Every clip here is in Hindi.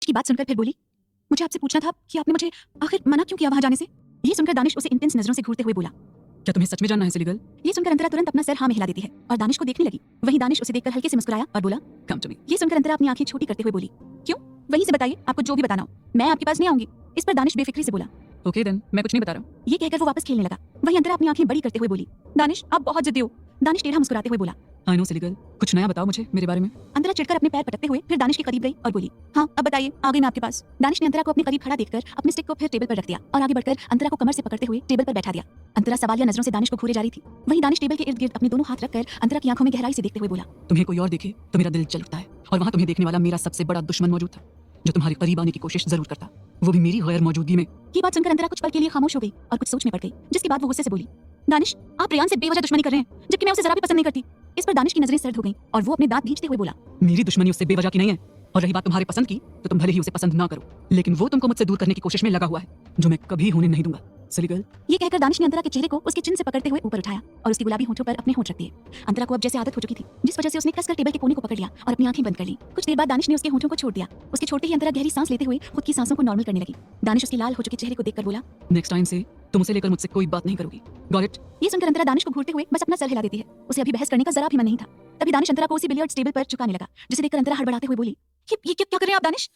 की बात सुनकर फिर बोली, मुझे आपसे पूछना था कि आपने मुझे आखिर मना क्यों किया वहां जाने से। ये सुनकर दानिश उसे इंटेंस नजरों से घूरते हुए बोला, क्या तुम्हें सच में जानना है सिलीगल? ये सुनकर अंतरा तुरंत अपना सर हाँ में हिला देती है और दानिश को देखने लगी। वहीं दानिश उसे देखकर हल्के से मुस्कुराया और बोला, कम टू मी। ये सुनकर अंतरा अपनी आंखें छोटी करते हुए बोली, क्यों? वहीं से बताइए, आपको जो भी बताना हो, मैं आपके पास नहीं आऊंगी। इस पर दानिश बेफिक्री से बोला। ओके देन, मैं कुछ नहीं बता रहा हूँ। ये कहकर वो वापस खेलने लगा। वहीं अंतरा अपनी आंखें बड़ी करते हुए बोली, दानिश आप बहुत जिद्दी हो। दानिश टेढ़ा मुस्कुराते हुए बोला, आई नो सिलीगल, कुछ नया बताओ मुझे मेरे बारे में। अंतरा चिढ़कर अपने पैर पटकते हुए फिर दानिश के करीब गई और बोली, हाँ अब बताइए, आ गई मैं आपके पास। दानिश ने अंतरा को अपने करीब खड़ा देखकर अपने स्टिक को फिर टेबल पर रख दिया और आगे बढ़कर अंतरा को कमर से पकड़ते हुए टेबल पर बैठा दिया। अंतरा सवालिया नजरों से दानिश को घूरे जा रही थी। वहीं दानिश टेबल के इर्द गिर्द अपने दोनों हाथ रखकर अंतरा की आंखों में गहराई से देखते हुए बोला, तुम्हें कोई और देखे तो मेरा दिल चल उठता है, और वहाँ तुम्हें देखने वाला मेरा सबसे बड़ा दुश्मन मौजूद था, जो तुम्हारे करीब आने की कोशिश जरूर करता, वो भी मेरी गैर मौजूदगी में। ये बात सुनकर अंतरा कुछ पल के लिए खामोश हो गई और कुछ सोचने पड़ गई, जिसके बाद वो गुस्से से बोली, दानिश आप रियान से बेवजह दुश्मनी कर रहे हैं, जबकि मैं उसे जरा भी पसंद नहीं करती। इस पर दानिश की नजरें सर्द हो गईं और वो अपने दांत भींचते हुए बोला, मेरी दुश्मनी उससे बेवजह की नहीं है, और रही बात तुम्हारे पसंद की, तो तुम भले ही उसे पसंद ना करो, लेकिन वो तुमको मुझसे दूर करने की कोशिश में लगा हुआ है, जो मैं कभी होने नहीं दूंगा सिलीगल। ये कहकर दानिश ने अंतरा के चेहरे को उसके चिन से पकड़ते हुए ऊपर उठाया और उसकी गुलाबी होठों पर अपने होंठ रख दिए। अंतरा को अब जैसे आदत हो चुकी थी, जिस वजह से उसने कसकर टेबल के कोने को पकड़ लिया और अपनी आंखें बंद कर ली। कुछ देर बाद दानिश ने उसके होठों को छोड़ दिया। उसके छोड़ते ही अंतरा गहरी सांस लेते हुए खुद की सांसों को नॉर्मल करने लगी। दानिश उसके लाल हो चुके चेहरे को देखकर बोला, नेक्स्ट टाइम से तुम उसे लेकर मुझसे कोई बात नहीं करोगी, गॉट इट? ये सुनकर अंतरा दानिश को घूरते हुए बस अपना सर हिला देती है। उसे अभी बहस करने का जरा भी मन नहीं था। तभी दानिश अंतरा को उसी बिलियर्ड्स टेबल पर झुकाने लगा, जिसे देखकर अंतरा हड़बड़ाते हुए बोली, ये क्या कर रहे हैं आप दानिश?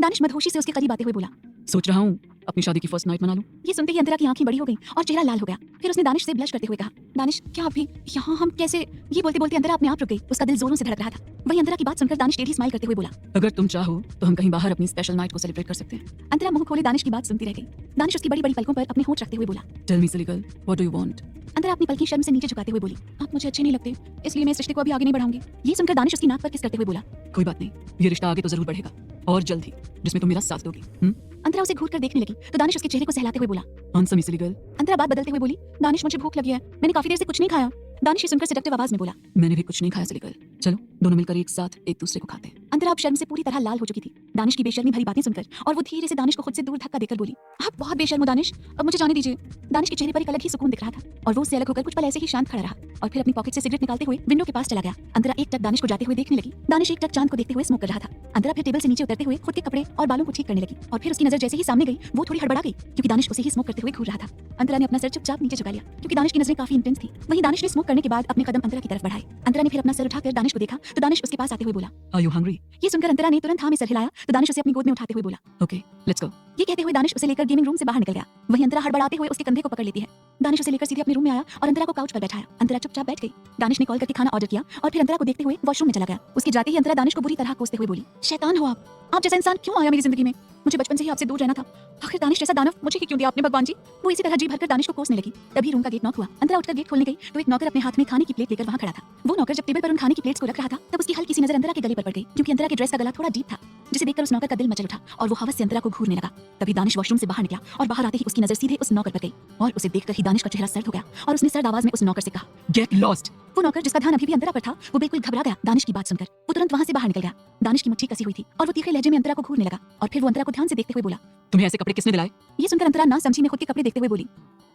दानिश मदहोशी से उसके करीब आते हुए बोला, सोच रहा हूँ अपनी शादी की फर्स्ट नाइट मना लूं। ये सुनते ही अंतरा की आंखें बड़ी हो गईं और चेहरा लाल हो गया। फिर उसने दानिश से ब्लश करते हुए कहा, दानिश क्या आप भी यहाँ? हम कैसे? ये बोलते बोलते अंतरा अपने आप रुक गई। उसका दिल जोरों से धड़क रहा था। वहीं अंतरा की बात सुनकर दानिश टेढ़ी स्माइल करते हुए बोला, अगर तुम चाहो तो हम कहीं बाहर अपनी स्पेशल नाइट को सेलिब्रेट कर सकते हैं। अंतरा मुंह खोले दानिश की बात सुनती रह गई। दानिश उसकी बड़ी बड़ी पलकों पर अपने होंठ रखते हुए बोला, tell me silly girl, what do you want? Antara अपनी पलकी शर्म से नीचे झुकाते हुए बोली, आप मुझे अच्छे नहीं लगते, इसलिए मैं इस रिश्ते को अभी आगे नहीं बढ़ाऊंगी। ये सुनकर दानिश उसकी नाक पर किस करते हुए बोला, कोई बात नहीं, ये रिश्ता आगे तो जरूर बढ़ेगा, और जल्द ही, जिसमें तुम मेरा साथ दोगी। अंतरा उसे घूरकर देखने लगी तो दानिश उसके चेहरे को सहलाते हुए बोला, आंसर मी सिलीगल। अंतरा बात बदलते हुए बोली, दानिश मुझे भूख लगी है, मैंने काफी देर से कुछ नहीं खाया। दानिश ये सुनकर सेडक्टिव आवाज में बोला, मैंने भी कुछ नहीं खाया सिलीगल, चलो दोनों मिलकर एक साथ एक दूसरे को खाते हैं। अंतरा अब शर्म से पूरी तरह लाल हो चुकी थी दानिश की बेशर्मी भरी बातें सुनकर, और वो धीरे से दानिश को खुद से दूर धक्का देकर बोली, आप बहुत बेशर्म हो दानिश, अब मुझे जाने दीजिए। दानिश के चेहरे पर एक अलग ही सुकून दिख रहा था और वो उससे अलग होकर कुछ पल ऐसे ही शांत खड़ा रहा और फिर अपनी पॉकेट से सिगरेट निकालते हुए विंडो के पास चला गया। अंतरा एक टक दानिश को जाते हुए देखने लगी। दानिश एक टक चांद को देखते हुए स्मोक कर रहा था। अंतरा फिर टेबल से नीचे उतरते हुए खुद के कपड़े और बालों को ठीक करने लगी और फिर उसकी नजर जैसे ही सामने गई वो थोड़ी हड़बड़ा गई, क्योंकि दानिश उसे ही स्मोक करते हुए घूर रहा था। अंतरा ने अपना सर चुपचाप नीचे झुका लिया, क्योंकि दानिश की नजरें काफी इंटेंस थी। वहीं दानिश ने स्मोक करने के बाद अपने कदम अंतरा की तरफ बढ़ाए। अंतरा ने फिर अपना सर उठाकर दानिश को देखा तो दानिश उसके पास आते हुए बोला, आर यू हंग्री? ये सुनकर अंतरा ने तुरंत हाँ में सर हिलाया तो दानिश उसे अपनी गोद में उठाते हुए बोला, ओके लेट्स गो। ये कहते हुए दानिश उसे लेकर गेमिंग रूम से बाहर निकल गया। वहीं अंतरा हड़बड़ाते हुए उसके कंधे को पकड़ लेती है। दानिश उसे लेकर सीधे अपने रूम में आया और अंतरा को काउच पर बैठाया। अंतरा चुपचाप बैठ गई। दानिश ने कॉल करके खाना ऑर्डर किया और फिर अंतरा को देखते हुए वॉशरूम में चला गया। उसके जाते ही अंतरा दानिश को बुरी तरह कोसते हुए बोली, शैतान हो आप जैसा इंसान क्यों आया मेरी जिंदगी में? मुझे बचपन से ही आपसे दूर रहना था। आखिर दानिश जैसा दानव मुझे ही क्यों दिया आपने भगवान जी? वो इसी तरह जी भरकर दानिश को कोसने लगी। तभी रूम का गेट नॉक हुआ। अंतरा उठकर गेट खोलने गई तो एक नौकर अपने हाथ में खाने की प्लेट लेकर वहां खड़ा था। वो नौकर जब टेबल पर उन खाने की प्लेट्स को रख रहा था तब उसकी हल्की सी नजर अंतरा के गले पर पड़ गई, क्योंकि अंतरा के ड्रेस का गला थोड़ा डीप था, जिसे देखकर उस नौकर का दिल मचल उठा और वो हवस से अंतरा को घूरने लगा। तभी दानिश वॉशरूम से बाहर निकला और बाहर आते ही उसकी नजर सीधे उस नौकर पर गई और उसे देखकर ही दानिश का चेहरा सर्द हो गया और उसने सर्द आवाज में उस नौकर से कहा, गेट लॉस्ट। वो नौकर जिसका ध्यान अभी भी अंतरा पर था वो बिल्कुल घबरा गया दानिश की बात सुनकर। वो तुरंत वहां से बाहर निकल गया। दानिश की मुट्ठी कसी हुई थी और वो तीखे लहजे में अंतरा को घूरने लगा और फिर वो अंतरा को ध्यान से देखते हुए बोला, तुम्हें ऐसे कपड़े किसने दिलाए? ये सुनकर अंतरा ना समझी में खुद के कपड़े देखते हुए बोली,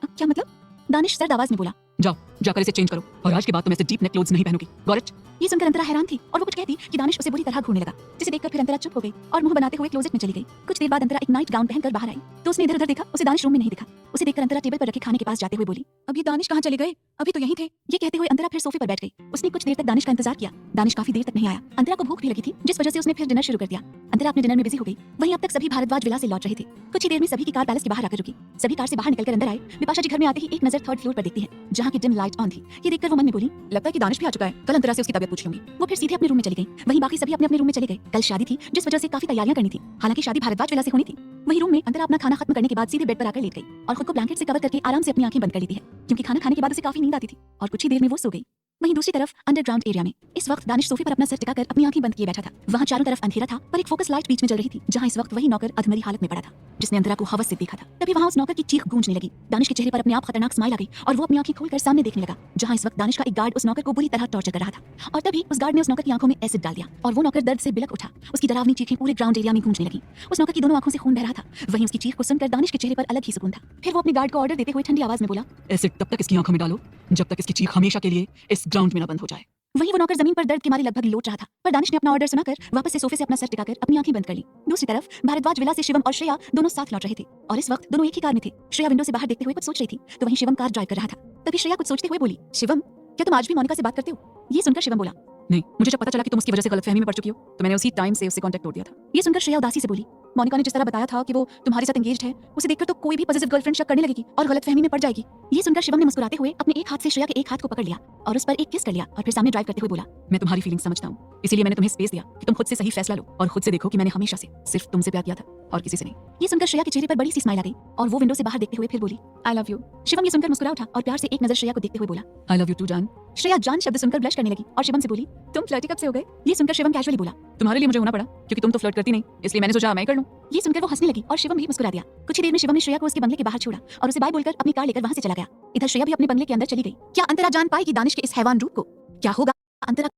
क्या मतलब? दानिश सर्द आवाज में बोला, जाओ जाकर इसे चेंज करो, और आज के बाद तुम ऐसे डीप नेक क्लोथ्स नहीं पहनोगी, गॉट इट? ये सुनकर अंतरा हैरान थी और वो कुछ कहती कि दानिश उसे बुरी तरह घूरने लगा, जिसे देखकर फिर अंतरा चुप हो गई और मुंह बनाते हुए क्लोजेट में चली गई। कुछ देर बाद अंतरा एक नाइट गाउन पहनकर बाहर आई तो उसने इधर उधर देखा, उसे दानिश रूम में नहीं दिखा। उसे देखकर अंतरा टेबल पर रखे खाने के पास जाते हुए बोली, अभी दानिश कहाँ चले गए? अभी तो यहीं थे। ये कहते हुए अंतरा फिर सोफे पर बैठ गई। उसने कुछ देर तक दानिश का इंतजार किया। दानिश काफी देर तक नहीं आया। अंतरा को भूख भी लगी थी, जिस वजह से उसने फिर डिनर शुरू कर दिया। अंतरा अपने डिनर में बिजी हो गई। वहीं अब तक सभी भारद्वाज विला से लौट रहे थे। कुछ ही देर में सभी की कार पैलेस के बाहर आकर रुकी। सभी कार से बाहर निकलकर अंदर आए। बिपाशा जी घर में आते ही एक नजर थर्ड फ्लोर पर देखती है, जहाँ की डिम लाइट ऑन थी। ये देखकर वो मन में बोली, लगता है कि दानिश भी आ चुका है, कल अंतरा से उसकी तबीयत पूछ लूंगी। वो फिर सीधे अपने रूम में चली गई। वहीं बाकी सभी अपने अपने रूम में चले गए। कल शादी थी, जिस वजह से काफी तैयारियां करनी थी। हालांकि शादी भारद्वाज विला से होनी थी। वहीं रूम में अंतरा अपना खाना खत्म करने के बाद सीधे बेड पर आकर लेट गई और खुद को ब्लैंकेट से कवर करके आराम से अपनी आंखें बंद कर लेती है, क्योंकि खाना खाने के बाद उसे काफी नींद आती थी और कुछ ही देर में वो सो गई। वहीं दूसरी तरफ अंडरग्राउंड एरिया में इस वक्त दानिश सोफे पर अपना सर टिकाकर अपनी आंखें बंद किए बैठा था। वहां चारों तरफ अंधेरा था, पर एक फोकस लाइट बीच में जल रही थी, जहां इस वक्त वही नौकर अधमरी हालत में पड़ा था, जिसने अंतरा को हवस से देखा था। तभी वहां उस नौकर की चीख गूंजने लगी। दानिश के चेहरे पर अपने आप खतरनाक स्माइल आ गई और वो अपनी आंखें खोलकर सामने देखने लगा, जहां इस वक्त दानिश का एक गार्ड उस नौकर को बुरी तरह टॉर्चर कर रहा था। और तभी उस गार्ड ने उस नौकर की आंखों में एसिड डाल दिया और वो नौकर दर्द से बिलक उठा। उसकी डरावनी चीखें पूरे ग्राउंड एरिया में गूंजने लगी। उस नौकर की दोनों आंखों से खून बह रहा था। वहीं उसकी चीख को सुनकर दानिश के चेहरे पर अलग ही सुकून था। फिर वो अपने गार्ड को ऑर्डर देते हुए ठंडी आवाज में बोला, एसिड तब तक इसकी आंखों में डालो जब तक इसकी चीख हमेशा के लिए इस ग्राउंड में न बंद हो जाए। वहीं वो नौकर जमीन पर दर्द के मारे लगभग लोट रहा था, पर दानिश ने अपना ऑर्डर सुनाकर वापस से सोफे से अपना सर टिकाकर अपनी आंखें बंद कर ली। दूसरी तरफ भारद्वाज विला से शिवम और श्रेया दोनों साथ लौट रहे थे और इस वक्त दोनों एक ही कार में थे। श्रेया विंडो से बाहर देखते हुए कुछ सोच रही थी तो वहीं शिवम कार ड्राइव कर रहा था। तभी श्रेया कुछ सोचते हुए बोली, शिवम क्या तुम आज भी मोनिका से बात करते हो? ये सुनकर शिवम बोला, नहीं, मुझे जब पता चला कि तुम उसकी वजह से गलतफहमी में पड़ चुकी हो तो मैंने उसी टाइम से उससे कांटेक्ट तोड़ दिया था। ये सुनकर श्रेया उदासी से बोली, मोनिका ने जिस तरह बताया था कि वो तुम्हारे साथ एंगेज्ड है, उसे देखकर तो कोई भी पॉजिटिव गर्लफ्रेंड शक करने लगेगी और गलतफहमी में पड़ जाएगी। ये सुनकर शिवम ने मुस्कुराते हुए अपने एक हाथ से श्रेया के एक हाथ को पकड़ लिया और उस पर एक किस कर लिया और फिर सामने ड्राइव करते हुए बोला, मैं तुम्हारी फीलिंग समझता हूँ, इसीलिए मैंने तुम्हें स्पेस दिया कि तुम खुद से सही फैसला लो और खुद से देखो कि मैंने हमेशा से सिर्फ तुमसे प्यार किया था और किसी से नहीं। ये सुनकर श्रेया के चेहरे पर बड़ी सी स्माइल आ गई और वो विंडो से बाहर देखते हुए फिर बोली, आई लव यू। शिवम ये सुनकर मुस्कुरा उठा और प्यार से एक नजर श्रेया को देखते हुए बोला, आई लव यू टू जान। श्रेया जान शब्द सुनकर ब्लश करने लगी और शिवम से बोली, तुम फ्लर्टी कब से हो गए? ये सुनकर शिवम कैजुअली बोला, तुम्हारे लिए मुझे होना पड़ा क्योंकि तुम तो फ्लर्ट करती नहीं, इसलिए मैंने सोचा मैं कर लूं। ये सुनकर वो हंसने लगी और शिवम भी मुस्कुरा दिया। कुछ ही देर में शिवम ने श्रेया को उसके बंगले के बाहर छोड़ा और उसे बाय बोलकर अपनी कार लेकर वहां से चला गया। इधर श्रेया भी अपने बंगले के अंदर चली गई। क्या अंतरा जान पाएगी दानिश के इस हैवान रूप को? क्या होगा अंतरा?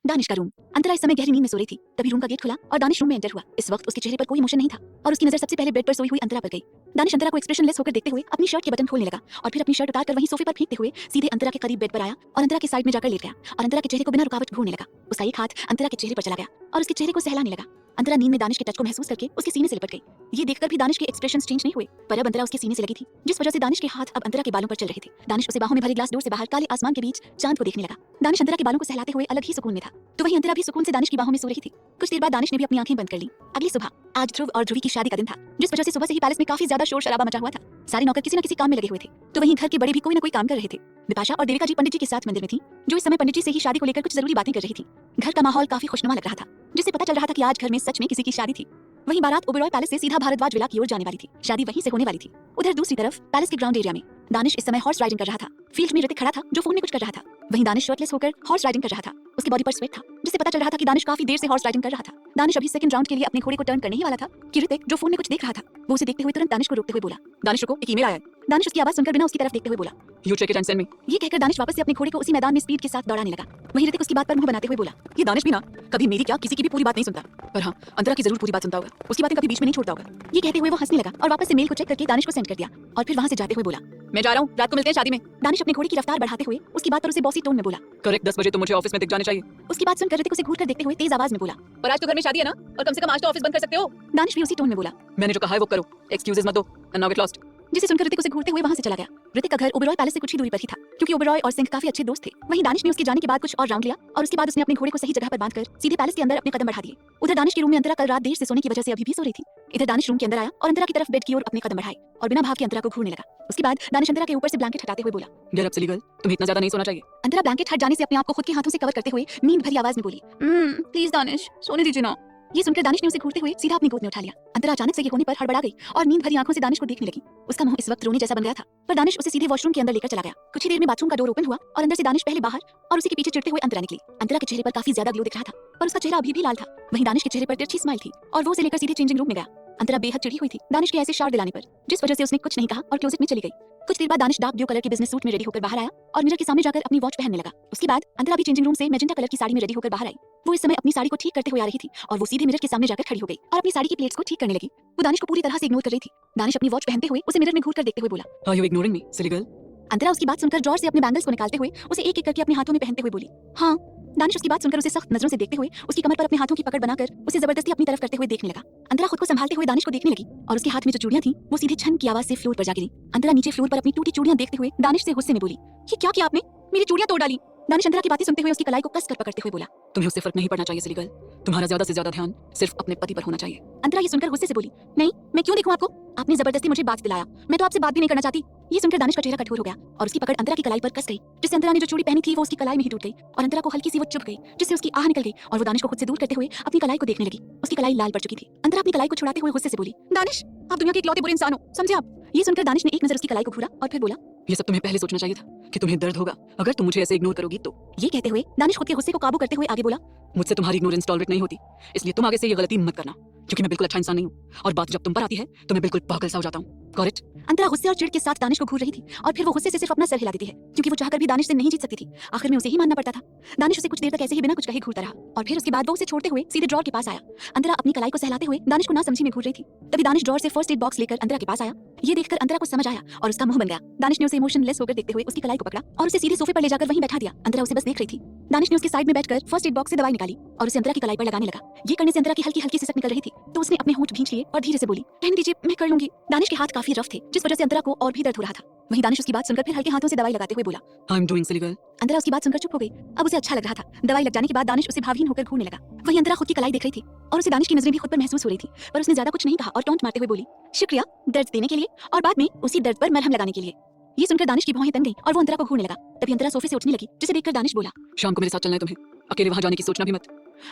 दानिश का रूम। अंतरा इस समय गहरी नींद में सो रही थी, तभी रूम का गेट खुला और दानिश रूम में एंटर हुआ। इस वक्त उसके चेहरे पर कोई इमोशन नहीं था और उसकी नजर सबसे पहले बेड पर सोई हुई अंतरा पर गई। दानिश अंतरा को एक्सप्रेशनलेस होकर देखते हुए अपनी शर्ट के बटन खोलने लगा और फिर अपनी शर्ट उतारकर वहीं सोफे पर फेंकते हुए सीधे अंतरा के करीब बेड पर आया और अंतरा के साइड में जाकर लेट गया और अंतरा के चेहरे को बिना रुकावट घूरने लगा। उसका एक हाथ अंतरा के चेहरे पर चला गया और उसके चेहरे को सहलाने लगा। अंतरा नींद में दानिश के टच को महसूस करके उसके सीने से लिपट गई। ये देखकर भी दानिश के एक्सप्रेशंस चेंज नहीं हुए, पर अब अंतरा उसके सीने से लगी थी, जिस वजह से दानिश के हाथ अब अंतरा के बालों पर चल रहे थे। दानिश उसे बाहों में भरे ग्लास डोर से बाहर काले आसमान के बीच चांद को देखने लगा। दानिश अंतरा के बालों को सहलाते हुए अलग ही सुकून में था, तो वहीं अंतरा भी सुकून से दानिश की बाहों में सो रही थी। कुछ देर बाद दानिश ने भी अपनी आंखें बंद कर ली। अगली सुबह आज ध्रुव और ध्रुवी की शादी का दिन था, जिस वजह से सुबह से ही पैलेस में काफी ज्यादा शोर शराबा मचा हुआ था। सारे नौकर किसी न किसी काम में लगे हुए थे, तो वहीं घर के बड़े भी कोई न कोई काम कर रहे थे। बिपाशा और देविका जी पंडित जी के साथ मंदिर में थी, जो इस समय पंडित जी से ही शादी को लेकर कुछ जरूरी बातें कर रही थी। घर का माहौल काफी खुशनुमा लग रहा था, जिससे पता चल रहा था कि आज घर में सच में किसी की शादी थी। वहीं बारात ओबेरॉय पैलेस से सीधा भारद्वाज विला की ओर जाने वाली थी। शादी वहीं से होने वाली थी। उधर दूसरी तरफ पैलेस के ग्राउंड एरिया में दानिश इस समय हॉर्स राइडिंग कर रहा था। फील्ड में ऋतिक खड़ा था जो फोन में कुछ कर रहा था। वहीं दानिश शर्टलेस होकर हॉर्स राइडिंग कर रहा था। उसकी बॉडी पर स्वेट था, जिससे पता चल रहा था कि दानिश काफी देर से हॉर्स राइडिंग कर रहा था। दानिश अभी सेकंड राउंड के लिए अपने घोड़े को टर्न करने ही वाला था कि ऋतिक जो फोन में कुछ देख रहा था वो उसे देखते हुए तुरंत दानिश को रोकते हुए बोला, दानिश रुको, एक ईमेल आया है। दानिश उसकी आवाज सुनकर बिना उसकी तरफ देखते हुए बोला, you check it and send me. ये कहकर दानिश वापस से अपने घोड़े को उसी मैदान में स्पीड के साथ दौड़ाने लगा। वहीं ऋतिक उसकी बात पर मुंह बनाते हुए बोला, ये दानिश भी ना कभी मेरी क्या किसी की भी पूरी बात नहीं सुनता, पर हाँ अंतरा की जरूर पूरी बात सुनता होगा, उसकी बातें कभी बीच में नहीं छोड़ता होगा। ये कहते हुए वो हंसने लगा और वापस से मेल को चेक करके दानिश को सेंड कर दिया और फिर वहां से जाते हुए बोला, मैं जा रहा हूँ, रात को मिलते हैं शादी में। दानिश अपने घोड़े की रफ्तार बढ़ाते हुए उसकी बात पर उसे बॉसी टोन में बोला, करेक्ट 10 बजे तो मुझे ऑफिस में दिख जाने चाहिए। उसकी बात सुनकर ऋतिक उसे घूरकर देखते हुए तेज आवाज में बोला, पर आज तो घर में शादी है ना, और कम से कम आज तो ऑफिस बंद कर सकते हो। दानिश भी उसी टोन में बोला, मैंने जो कहा है वो करो, एक्सक्यूजेस मत दो एंड नाउ गेट लॉस्ट। जिसे सुनकर ऋतिक उसे घूरते हुए वहां से चला गया। ऋतिक का घर ओबेरॉय पैलेस से कुछ ही दूरी पर ही था, क्योंकि ओबेरॉय और सिंह काफी अच्छे दोस्त थे। वहीं दानिश ने उसके जाने के बाद कुछ और राउंड लिया और उसके बाद उसने अपने घोड़े को सही जगह पर बांधकर सीधे पैलेस के अंदर अपने कदम बढ़ा दिए। उधर दानिश के रूम में अंतरा कल रात देर से सोने की वजह से अभी भी सो रही थी। इधर दानिश रूम के अंदर आया और अंतरा की तरफ बेड की ओर अपने कदम बढ़ाए और बिना भाव के अंतरा को घूरने लगा। उसके बाद दानिश अंतरा के ऊपर से ब्लैंकेट हटाते हुए बोला, गेट अप सिली गर्ल, तुम्हें इतना ज्यादा नहीं सोना चाहिए। अंतरा ब्लैंकेट हट जाने से अपने आप को खुद के हाथों से कवर करते हुए नींद भरी आवाज में बोली, प्लीज दानिश सोने दीजिए ना। ये सुनकर दानिश ने उसे घूरते हुए सीधा अपनी गोद में उठा लिया। अंतरा अचानक से ये होने पर हड़बड़ा गई और नींद भरी आंखों से दानिश को देखने लगी। उसका मुंह इस वक्त रोने जैसा बन गया था, पर दानिश उसे सीधे वॉशरूम के अंदर लेकर चला गया। कुछ ही देर में बाथरूम का डोर ओपन हुआ और अंदर से दानिश पहले बाहर और उसी के पीछे चिढ़ते हुए अंतरा निकली। अंतरा के चेहरे पर काफी ज्यादा ग्लो दिख रहा था, पर उसका चेहरा अभी भी लाल था। वहीं दानिश के चेहरे पर तिरछी स्माइल थी और वो उसे लेकर सीधे चेंजिंग रूम में गया। अंतरा बेहद चिढ़ी हुई थी दानिश के ऐसे शार दिलाने पर, जिस वजह से उसने कुछ नहीं कहा और क्लोजेट में चली गई। कुछ देर बाद दानिश डार्क ब्लू कलर के बिजनेस सूट में रेडी होकर बाहर आया और मिरर के सामने जाकर अपनी वॉच पहनने लगा। उसके बाद अंतरा भी चेंजिंग रूम से मैजेंटा कलर की साड़ी में रेडी होकर बाहर आई। वो इस समय अपनी साड़ी को ठीक करते हुए आ रही थी और वो सीधे मिरर के सामने जाकर खड़ी हो गई और अपनी साड़ी की प्लेट्स को ठीक करने लगी। वो दानिश को पूरी तरह से इग्नोर कर रही थी। दानिश अपनी वॉच पहनते हुए उसे मिरर में घूरकर देखते हुए बोला, are you ignoring me silly girl? Antara उसकी बात सुनकर ड्रॉर से अपने बैंगल्स को निकालते हुए उसे एक एक करके अपने हाथों में पहनते हुए बोली, हाँ। दानिश उसकी बात सुनकर उसे सख्त नजरों से देखते हुए उसकी कमर पर अपने हाथों की पकड़ बनाकर उसे जबरदस्ती अपनी तरफ करते हुए देखने लगा। अंतरा खुद को संभालते हुए दानिश को देखने लगी और उसके हाथ में जो चूड़ियां थी वो सीधे छन की आवाज से फ्लोर पर जा गिरी। अंतरा नीचे फ्लोर पर अपनी टूटी चूड़ियां देखते हुए दानिश से गुस्से में बोली, ये क्या किया आपने? मेरी चूड़ियां तोड़ डाली। दानिश अंतरा की बातें सुनते हुए उसकी कलाई को कसकर पकड़ते हुए बोला, तुम्हें उससे फर्क नहीं पड़ना चाहिए सिली गर्ल, तुम्हारा ज्यादा से ज्यादा ध्यान सिर्फ अपने पति पर होना चाहिए। अंतरा ये सुनकर गुस्से से बोली, नहीं मैं क्यों देखूं आपको? आपने जबरदस्ती मुझे बात दिलाया, मैं तो आपसे बात भी नहीं करना चाहती। ये सुनकर दानिश का चेहरा कठोर हो गया और उसकी पकड़ अंतरा की कलाई पर कस गई, जिससे अंतरा ने जो चूड़ी पहनी थी वो उसकी कलाई में ही टूट गई और अंतरा को हल्की सी वो चुभ गई, जिससे उसकी आह निकल गई और वो दानिश को खुद से दूर करते हुए अपनी कलाई को देखने लगी। उसकी कलाई लाल पड़ चुकी थी। अंतरा अपनी कलाई को छुड़ाते हुए गुस्से से बोली, दानिश आप दुनिया के इकलौते बुरे इंसान हो, समझे आप? ये सुनकर दानिश ने एक नजर उसकी कलाई को घूरा और फिर बोला, ये सब तुम्हें पहले सोचना चाहिए था कि तुम्हें दर्द होगा अगर तुम मुझे ऐसे इग्नोर करोगी तो। ये कहते हुए दानिश खुद के गुस्से को काबू करते हुए आगे बोला, मुझसे तुम्हारी इग्नोरेंस टॉलरेट नहीं होती, इसलिए तुम आगे से ये गलती मत करना, क्योंकि मैं बिल्कुल अच्छा इंसान नहीं हूँ और बात जब तुम पर आती है तो मैं बिल्कुल पागल सा हो जाता हूँ। Got it? अंतरा गुस्से और चिढ़ के साथ दानिश को घूर रही थी और फिर वो गुस्से से सिर्फ अपना सर हिला देती है, क्योंकि वो चाहकर भी दानिश से नहीं जीत सकती थी। आखिर में उसे ही मानना पड़ता था। दानिश उसे कुछ देर तक ऐसे ही बिना कुछ कहे घूरता रहा और फिर उसके बाद वो उसे छोड़ते हुए सीधे ड्रॉर के पास आया। अंतरा अपनी कलाई को सहलाते हुए दानिश को ना समझी में घूर रही थी। तभी दानिश ड्रॉर से फर्स्ट एड बॉक्स लेकर अंतरा के पास आया ये देखकर अंतरा को समझ आया और उसका मुंह बन गया। दानिश ने उसे इमोशनलेस होकर देखते हुए उसकी कलाई को पकड़ा और उसे सीधे सोफे पर ले जाकर वहीं बैठा दिया। अंतरा उसे बस देख रही थी। दानिश ने उसके साइड में बैठकर फर्स्ट एड बॉक्स से दवाई निकाली और उसे अंतरा की कलाई पर लगाने लगा। ये करने से अंतरा की हल्की हल्की सिसक निकल रही थी, तो उसने अपने होंठ भींच लिए और धीरे से बोली, रहने दीजिए, मैं कर लूंगी। दानिश के हाथ काफी रफ थे, जिस वजह से अंतरा को और भी दर्द हो रहा था। वहीं दानिश उसकी बात सुनकर फिर हल्के हाथों से दवाई लगाते हुए बोला, I am doing silly girl. Antara उसकी बात सुनकर चुप हो गई। अब उसे अच्छा लग रहा था। दवाई लग जाने के बाद दानिश उसे भावहीन होकर घूरने लगा। वहीं अंतरा खुद की कलाई देख रही थी और उसे दानिश की नजरें भी खुद पर महसूस हो रही थी, पर उसने ज्यादा कुछ नहीं कहा और टॉन्ट मारते हुए बोली, शुक्रिया दर्द देने के लिए और बाद में उसी दर्द पर मरहम लगाने के लिए। ये सुनकर दानिश की भौहें तन गई और वो अंतरा को घूरने लगा। तभी अंतरा सोफे से उठने लगी, जिसे देखकर दानिश बोला, शाम को मेरे साथ चलना है तुम्हें, अकेले वहां जाने की सोचना भी मत।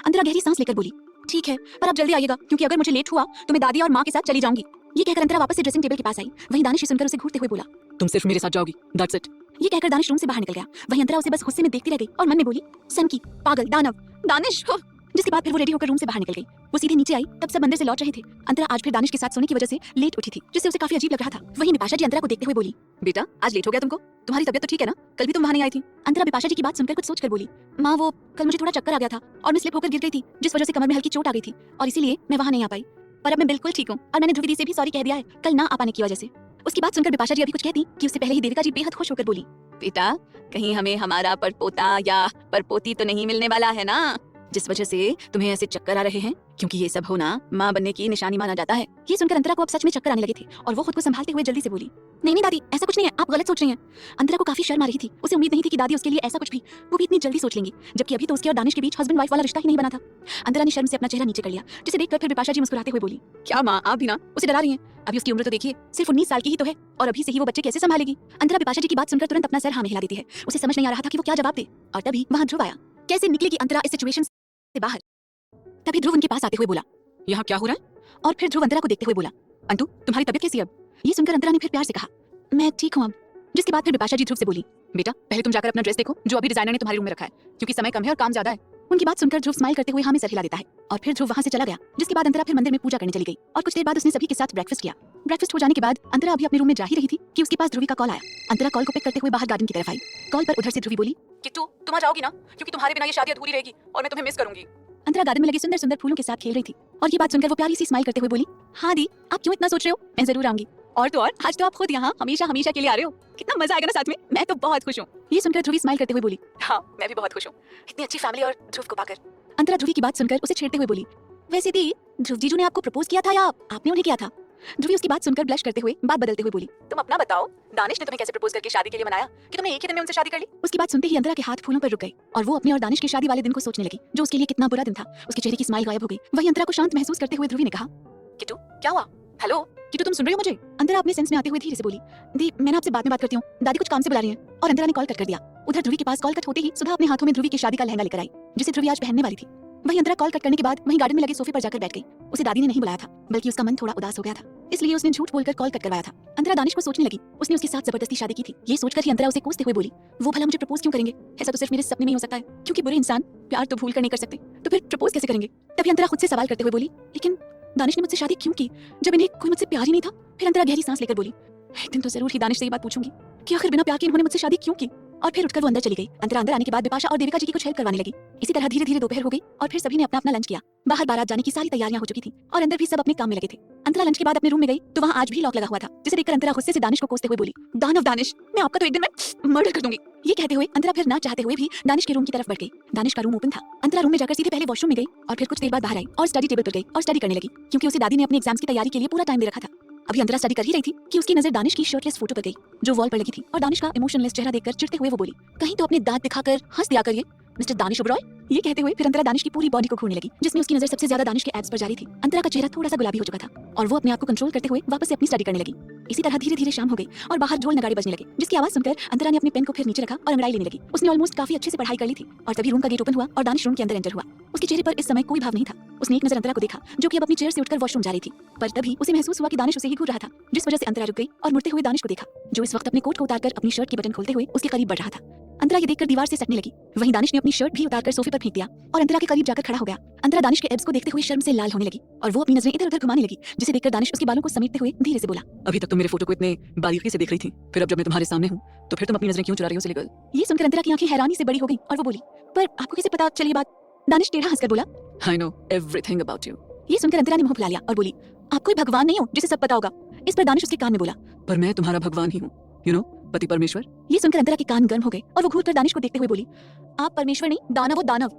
अंतरा गहरी सांस लेकर बोली, ठीक है, पर आप जल्दी आइएगा, क्योंकि अगर मुझे लेट हुआ तो मैं दादी और माँ के साथ चली जाऊंगी। ये कहकर अंतरा वापस से ड्रेसिंग टेबल के पास आई। वहीं दानिश सुनकर उसे घूरते हुए बोला, तुम सिर्फ मेरे साथ जाओगी, दैट्स इट। ये कहकर दानिश रूम से बाहर निकल गया। वहीं अंतरा उसे बस गुस्से में देखती रह गई और मन में बोली, सनकी, पागल, दानव, दानिश। जिसके बाद फिर वो रेडी होकर रूम से बाहर निकल गई। वो सीधे नीचे आई, तब सब अंदर से लौट रहे थे। अंतरा आज फिर दानिश के साथ सोने की वजह से लेट उठी थी, जिससे उसे काफी अजीब लग रहा था। वहीं बिपाशा जी अंतरा को देखते हुए बोली, बेटा आज लेट हो गया तुमको, तुम्हारी तबीयत तो ठीक है ना? कल भी तुम वहां नहीं आई थी। अंतरा बिपाशा जी की बात सुनकर कुछ सोचकर बोली, माँ वो कल मुझे थोड़ा चक्कर आ गया था और मैं स्लिप होकर गिर गई थी, जिस वजह से कमर में हल्की चोट आ गई थी और इसीलिए मैं वहां नहीं आ पाई। पर अब मैं बिल्कुल ठीक हूँ और मैंने ध्रुवी दी से भी सॉरी कह दिया है कल ना आ पाने की वजह से। उसकी बात सुनकर बिपाशा जी अभी कुछ कहती कि उससे पहले ही देविका जी बेहद खुश होकर बोली, बेटा कहीं हमें हमारा परपोता या परपोती तो नहीं मिलने वाला है ना, जिस वजह से तुम्हें ऐसे चक्कर आ रहे हैं, क्योंकि ये सब होना माँ बनने की निशानी माना जाता है। ये सुनकर अंतरा को अब सच में चक्कर आने लगे थे और वो खुद को संभालते हुए जल्दी से बोली, नहीं नहीं दादी, ऐसा कुछ नहीं है, आप गलत सोच रही हैं। अंतरा को काफी शर्म आ रही थी। उसे उम्मीद नहीं थी कि दादी उसके लिए ऐसा कुछ भी, वो भी इतनी जल्दी सोच लेंगी, जबकि अभी तो उसके और दानिश के बीच हस्बैंड वाइफ वाला रिश्ता ही नहीं बना था। अंतरा ने शर्म से अपना चेहरा नीचे कर लिया, जिसे देखकर फिर बिपाशा जी मुस्कुराते हुए बोली, क्या माँ आप भी ना उसे डरा रही हैं? अभी उसकी उम्र तो देखिए, सिर्फ 19 साल की ही तो है और अभी से ही वो बच्चे कैसे संभालेगी? अंतरा बिपाशा जी की बात सुनकर तुरंत अपना सर हाँ में हिला देती है। उसे समझ नहीं आ रहा था कि वो क्या जवाब दे और तभी वहां ध्रुव आया। कैसे निकलेगी अंतरा इस सिचुएशन से बाहर? तभी ध्रुव उनके पास आते हुए बोला, यहाँ क्या हो रहा है? और फिर ध्रुव अंतरा को देखते हुए बोला, अंतु तुम्हारी तबीयत कैसी है अब? ये सुनकर अंतरा ने फिर प्यार से कहा, मैं ठीक हूँ अब। जिसके बाद फिर बिपाशा जी ध्रुव से बोली, बेटा पहले तुम जाकर अपना ड्रेस देखो जो अभी डिजाइनर ने तुम्हारे रूम में रखा है, क्योंकि समय कम है और काम ज्यादा है। उनकी बात सुनकर ध्रुव स्माइल करते हुए हाँ में सर हिला देता है और फिर ध्रुव वहां से चला गया। जिसके बाद अंतरा फिर मंदिर में पूजा करने चली गई और कुछ देर बाद उसने सभी के साथ ब्रेकफास्ट किया। ब्रेकफास्ट हो जाने के बाद अंतरा अभी अपने रूम में जा ही रही थी कि उसके पास ध्रुवी का कॉल आया। अंतरा कॉल को पिक करते हुए बाहर गार्डन की तरफ आई। कॉल पर उधर से ध्रुवी बोली, किट्टू तुम आ जाओगी ना, क्योंकि तुम्हारे बिना ये शादी अधूरी रहेगी और मैं तुम्हें मिस करूंगी। अंतरा गार्डन में लगे सुंदर सुंदर फूलों के साथ खेल रही थी और ये बात सुनकर वो प्यारी सी स्माइल करते हुए बोली, हाँ दी, आप क्यों इतना सोच रहे हो, मैं जरूर आऊंगी। और तो और आज तो आप खुद यहाँ हमेशा हमेशा के लिए आ रहे हो, कितना मजा आएगा ना साथ में, मैं तो बहुत खुश हूँ। ये सुनकर ध्रुवी स्माइल करते हुए बोली, हाँ मैं भी बहुत खुश हूँ, इतनी अच्छी फैमिली और ध्रुव को पाकर। अंतरा ध्रुवी की बात सुनकर उसे छेड़ते हुए बोली, वैसे दी ध्रुव जीजू ने आपको प्रपोज किया था या आपने उन्हें किया था? ध्रुवी उसकी बात सुनकर ब्लश करते हुए बात बदलते हुए बोली, तुम अपना बताओ, दानिश ने तुम्हें कैसे प्रपोज करके शादी के लिए मनाया कि तुमने एक ही दिन में उनसे शादी कर ली? उसकी बात सुनते ही अंतरा के हाथ फूलों पर रुक गए और वो अपने और दानिश की शादी वाले दिन को सोचने लगी, जो उसके लिए कितना बुरा दिन था। उसके चेहरे की स्माइल गायब हो गई। वही अंतरा को शांत महसूस करते हुए ध्रुवी ने कहा, किट्टू क्या हुआ? हेलो किट्टू तुम सुन रही हो मुझे? अंतरा अपने सेंस में आते हुए धीरे से बोली, दी मैं आपसे बाद में बात करती हूँ, दादी कुछ काम से बुला रही हैं। और अंतरा ने कॉल कट कर दिया। उधर ध्रुवी के पास कॉल कट होते ही सुधा अपने हाथों में ध्रुवी की शादी का लहंगा लेकर आई, जिसे ध्रुवी आज पहनने वाली थी। वही अंतरा कॉल कट करने के बाद वहीं गार्डन में लगे सोफे पर जाकर बैठ गई। उसे दादी ने नहीं बुलाया था, बल्कि उसका मन थोड़ा उदास हो गया था, इसलिए उसने झूठ बोलकर कॉल कट करवाया था। अंतरा दानिश को सोचने लगी, उसने उसके साथ जबरदस्ती शादी की थी। ये सोचकर ही अंतरा उसे कोसते हुए बोली, वो भला मुझे प्रपोज क्यों करेंगे? ऐसा तो सिर्फ मेरे सपने में ही हो सकता है, क्योंकि बुरे इंसान प्यार तो भूल कर नहीं कर सकते, तो फिर प्रपोज कैसे करेंगे? तभी अंतरा खुद से सवाल करते हुए बोली, लेकिन दानिश ने मुझसे शादी क्यों की जब इन्हें कोई मुझसे प्यार ही नहीं था? फिर अंतरा गहरी सांस लेकर बोली, एक दिन तो जरूर ही दानिश से ये बात पूछूंगी कि आखिर बिना प्यार के इन्होंने मुझसे शादी क्यों की। और फिर उठकर वो अंदर चली गई। अंतरा अंदर आने के बाद बिपाशा और देविका जी की कुछ हेल्प करवाने लगी। इसी तरह धीरे धीरे दोपहर हो गई और फिर सभी ने अपना अपना लंच किया। बाहर बारात जाने की सारी तैयारियां हो चुकी थी और अंदर भी सब अपने काम में लगे थे। अंतरा लंच के बाद अपने रूम में गई तो वहाँ आज भी लॉक लगा हुआ था, जिसे देखकर अंतरा गुस्से से दानिश को कोसते हुए बोली, दानव दानिश, मैं आपका तो एक दिन में मर्डर कर दूंगी। ये कहते हुए अंतरा फिर ना चाहते हुए भी दानिश के रूम की तरफ बढ़ गई। दानिश का रूम ओपन था। अंतरा रूम में जाकर सीधे पहले वॉशरूम में गई और फिर कुछ देर बाद बाहर आई और स्टडी टेबल पर गई और स्टडी करने लगी, क्योंकि उसे दादी ने अपने एग्जाम्स की तैयारी के लिए पूरा टाइम दे रखा था। अभी अंतरा स्टडी कर ही रही थी कि उसकी नजर दानिश की शर्टलेस फोटो पर गई, जो वॉल पर लगी थी, और दानिश का इमोशनलेस चेहरा देखकर चिढ़ते हुए वो बोली, कहीं तो अपने दांत दिखाकर हंस दिया करिए मिस्टर दानिश ओबरॉय। ये कहते हुए फिर अंतरा दानिश की पूरी बॉडी को घूरने लगी, जिसमें उसकी नजर सबसे ज्यादा दानिश के एब्स पर जा रही थी। अंतरा का चेहरा थोड़ा सा गुलाबी हो चुका था और वो अपने आप को कंट्रोल करते हुए वापस से अपनी स्टडी करने लगी। इसी तरह धीरे धीरे शाम हो गई और बाहर ढोल नगाड़े बजने लगे, जिसकी आवाज सुनकर अंतरा ने अपने पेन को फिर नीचे रखा और अंगड़ाई लेने लगी। उसने ऑलमोस्ट काफी अच्छे से पढ़ाई कर ली थी और तभी रूम का गेट ओपन हुआ और दानिश रूम के अंदर एंटर हुआ। उसके चेहरे पर इस समय कोई भाव नहीं था। उसने एक नजर अंतरा को देखा, जो कि अब अपनी चेयर से उठकर वॉशरूम जा रही थी, पर तभी उसे महसूस हुआ कि दानिश उसे ही घूर रहा था, जिस वजह से अंतरा रुक गई और मुड़ते हुए दानिश को देखा, जो इस वक्त अपने कोट को उतारकर अपनी शर्ट की बटन खोलते हुए उसके करीब बढ़ रहा था। अंतरा ये देखकर दीवार से सटने लगी। वहीं दानिश ने अपनी शर्ट भी उतारकर सोफे पर फेंक दिया और अंतरा के करीब जाकर खड़ा हो गया। अंतरा दानिश के एब्स को देखते हुए शर्म से लाल होने लगी और वो अपनी नजरें इधर उधर घुमाने लगी, जिसे देखकर दानिश उसके बालों को समेटते हुए धीरे से बोला, अभी तक तुम मेरे फोटो को इतने बारीकी से देख रही थी, फिर अब जब मैं तुम्हारे सामने हूँ तो फिर तुम अपनी नजरें क्यों चुरा रही हो सिली गर्ल? ये सुनकर अंतरा की आंखें हैरानी से बड़ी हो गई और वो बोली, पर आपको कैसे पता चली बात? दानिश टेढ़ा हंसकर बोला, I know everything about you. ये सुनकर अंतरा ने मुंह फुला लिया और बोली, आप कोई भगवान नहीं हो जिसे सब पता होगा। इस पर दानिश उसके कान में बोला। पर मैं तुम्हारा भगवान ही हूँ, यू नो, पति परमेश्वर। ये सुनकर अंतरा के कान गर्म हो गए और वो घूरकर दानिश को देखते हुए बोली, आप परमेश्वर नहीं, दानव हो दानव।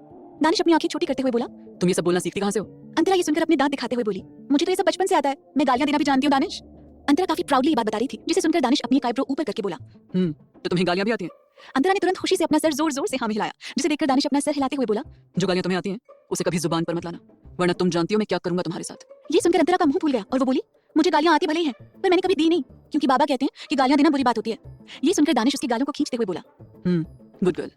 दानिश अपनी आंखें छोटी करते हुए बोला। तुम ये सब बोलना सीखती कहाँ से हो? अंतरा ये सुनकर अपने दांत दिखाते हुए बोली, मुझे तो ये सब बचपन से आता है, मैं गालियां देना भी जानती हूँ दानिश। अंतरा काफी प्राउडली ये बात बता रही थी, जिसे सुनकर दानिश अपनी आईब्रो ऊपर करके बोला। तो तुम्हें गालियाँ भी आती हैं? अंतरा ने तुरंत खुशी से अपना सर जोर जोर से हाँ में हिलाया, जिसे देखकर दानिश अपना सर हिलाते हुए बोला, जो गालियाँ तुम्हें आती हैं उसे कभी जुबान पर मत लाना, वरना तुम जानती हो मैं क्या करूंगा तुम्हारे साथ। ये सुनकर अंतरा का मुंह फूल गया और वो बोली, मुझे गालियां आती भले ही हैं, पर मैंने कभी दी नहीं, क्योंकि बाबा कहते हैं कि गालियां देना बुरी बात होती है। ये सुनकर दानिश उसकी गालों को खींचते हुए बोला। Good girl.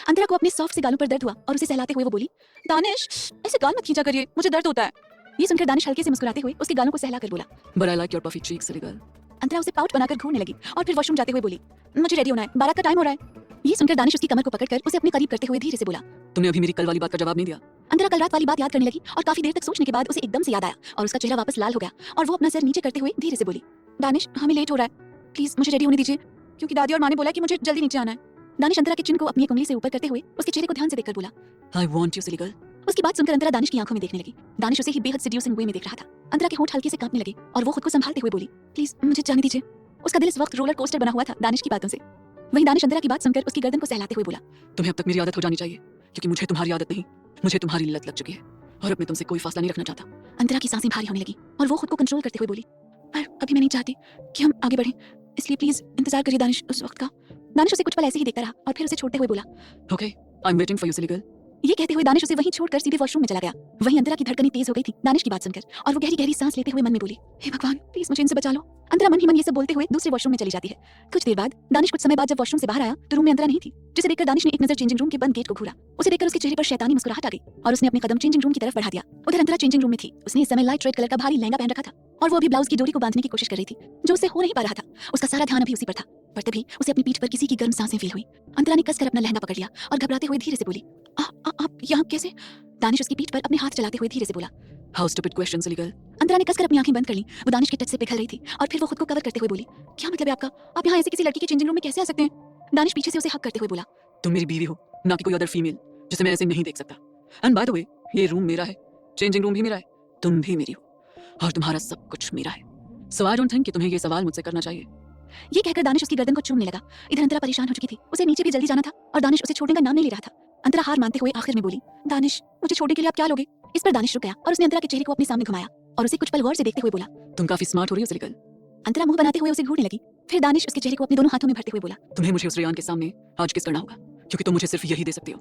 अंतरा को अपने सॉफ्ट से गालों पर दर्द हुआ और उसे सहलाते हुए वो बोली, दानिश ऐसे गाल मत खींचा करिए, मुझे दर्द होता है। ये सुनकर दानिश हल्के से मुस्कुराते हुए उसके गालों को सहला कर बोला। But I like your puffy cheeks silly girl. Antara उसे पाउच बनाकर घूरने लगी और फिर वॉशरूम जाते हुए बोली, मुझे रेडी होना है, बारात का टाइम हो रहा है। ये सुनकर दानिश उसकी कमर को पकड़कर उसे अपने करीब करते हुए धीरे से बोला। तुमने अभी मेरी कल वाली बात का जवाब नहीं दिया। अंतरा कल रात वाली बात याद करने लगी और काफी देर तक सोचने के बाद उसे एकदम से याद आया और उसका चेहरा वापस लाल हो गया और वो अपना सर नीचे करते हुए धीरे से बोली, दानिश हमें लेट हो रहा है, प्लीज मुझे रेडी होने दीजिए, क्योंकि दादी और माँ ने बोला कि मुझे जल्दी नीचे आना है। दानिश अंतरा के चिन्ह को अपनी एक उंगली से ऊपर करते हुए उसके चेहरे को ध्यान से देखकर बोला। I want you silly girl. उसकी बात सुनकर अंतरा दानिश की आंखों में देखने लगी। दानिश उसे ही बेहद सेड्यूसिंग वे में देख रहा था। अंतरा के होंठ हल्के से कांपने लगे और वो खुद को संभालते हुए बोली, प्लीज मुझे जाने दीजिए। उसका दिल इस वक्त रोलर कोस्टर बना हुआ था दानिश की बातों से। वहीं दानिश अंतरा की बात सुनकर उसकी गर्दन को सहलाते हुए बोला, तुम्हें अब तक मेरी आदत हो जानी चाहिए, क्योंकि मुझे तुम्हारी आदत नहीं, मुझे तुम्हारी लत लग चुकी है और अब मैं तुमसे कोई फासला नहीं रखना चाहता। अंतरा की सांसें भारी होने लगी और वो खुद को कंट्रोल करते हुए बोली, पर अभी मैं नहीं चाहती कि हम आगे बढ़ें, इसलिए प्लीज इंतजार करिए दानिश उस वक्त का। दानिश उसे कुछ पल ऐसे ही देखता रहा और फिर उसे छोड़ते हुए बोला, okay I am waiting for you silly girl. ये कहते हुए दानिश उसे वहीं छोड़कर सीधे वॉशरूम में चला गया। वहीं अंतरा की धड़कनें तेज हो गई थी दानिश की बात सुनकर और वो गहरी गहरी सांस लेते हुए मन में बोली, हे भगवान प्लीज मुझे इनसे बचा लो। अंतरा मन ही मन ये सब बोलते हुए दूसरे वॉशरूम में चली जाती है। कुछ देर बाद दानिश कुछ समय बाद जब वॉशरूम से बाहर आया तो रूम में अंतरा नहीं थी, जिसे देखकर दानिश ने एक नजर चेंजिंग रूम के बंद गेट को घूरा। उसे देखकर उसके चेहरे पर शैतानी मुस्कुराहट आ गई और उसने अपने कदम चेंजिंग रूम की तरफ बढ़ा दिया। उधर अंतरा चेंजिंग रूम में थी। उसने इस समय लाइट रेड कलर का भारी लहंगा पहन रखा था और वो अभी ब्लाउज की डोरी को बांधने की कोशिश कर रही थी, जो उससे हो नहीं पा रहा था। उसका सारा ध्यान अभी उसी पर था, पर तभी उसे अपनी पीठ पर किसी की गर्म सांसें फील हुई। अंतरा ने कसकर अपना लहंगा पकड़ लिया और घबराते हुए धीरे से बोली, आप यहाँ कैसे? दानिश उसकी पीठ पर अपने हाथ चलाते हुए धीरे से बोला। How stupid question silly girl. Antara ने कसकर अपनी आंखें बंद कर ली। वो दानिश के टच से पिघल रही थी और फिर वो खुद को कवर करते हुए बोली, क्या मतलब है आपका? आप यहाँ ऐसे किसी लड़की के चेंजिंग रूम में कैसे आ सकते हैं? दानिश पीछे से उसे हक करते हुए बोला, तुम मेरी बीवी हो, ना कि कोई अदर फीमेल जिसे मैं ऐसे नहीं देख सकता। एंड बाय द वे ये रूम मेरा है, चेंजिंग रूम भी मेरा है, तुम भी मेरी हो और तुम्हारा सब कुछ मेरा है। सो आई डोंट थिंक कि तुम्हें ये सवाल मुझसे करना चाहिए। ये कहकर दानिश उसकी गर्दन को चूमने लगा। इधर अंतरा परेशान हो चुकी थी, उसे नीचे भी जल्दी जाना था और दानिश उसे छोड़ने का नाम नहीं ले रहा था। अंतरा हार मानते हुए आखिर में बोली, दानिश मुझे छोड़ने के लिए आप क्या लोगे? इस पर दानिश रुक गया और उसने अंतरा के चेहरे को अपने सामने घुमाया और उसे कुछ पल गौर से देखते हुए बोला, तुम काफी स्मार्ट हो रही हो सिली गर्ल। अंतरा मुंह बनाते हुए उसे घूरने लगी। फिर दानिश उसके चेहरे को अपने दोनों हाथों में भरते हुए बोला, तुम्हें मुझे उस रेयान के सामने आज किस करना होगा, क्योंकि तुम मुझे सिर्फ यही दे सकती हो।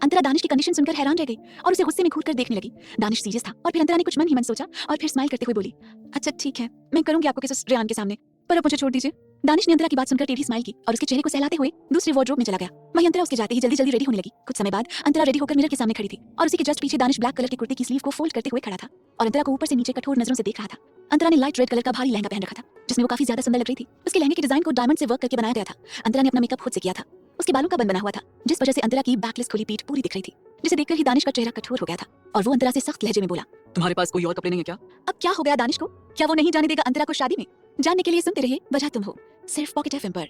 अंतरा दानिश की कंडीशन सुनकर हैरान रह गई और उसे गुस्से में घूरकर देखने लगी। दानिश सीरियस था और फिर अंतरा ने कुछ मन ही मन सोचा और फिर स्माइल करते हुए बोली, अच्छा ठीक है, मैं करूंगी आपको किस उस रेयान के सामने, पर अब मुझे छोड़ दीजिए। दानिश ने अंतरा की बात सुनकर टेढ़ी स्माइल की और उसके चेहरे को सहलाते हुए दूसरे वार्डरोब में चला गया। वहीं अंतरा उसके जाते ही जल्दी जल्दी रेडी होने लगी। कुछ समय बाद अंतरा रेडी होकर मिरर के सामने खड़ी थी और उसी के जस्ट पीछे दानिश ब्लैक कलर के कुर्ते की स्लीव को फोल्ड करते हुए खड़ा था और अंतरा को ऊपर से नीचे कठोर नजरों से देख रहा था। अंतरा ने लाइट रेड कलर का भारी लहंगा पहन रखा था, जिसमें वो काफी ज्यादा सुंदर लग रही थी। उसके लहंगे के डिजाइन को डायमंड से वर्क करके बनाया गया था। अंतरा ने अपना मेकअप खुद से किया था। उसके बालों का बन बना हुआ था, जिस वजह से अंतरा की बैकलेस खुली पीठ पूरी दिख रही थी, जिसे देखकर ही दानिश का चेहरा कठोर हो गया था और वो अंतरा से सख्त लहजे में बोला, तुम्हारे पास कोई और कपड़े नहीं है क्या? अब क्या हो गया दानिश को? क्या वो नहीं जाने देगा अंतरा को शादी में? जानने के लिए सुनते रहिए वजह तुम हो, सिर्फ पॉकेट एफएम पर।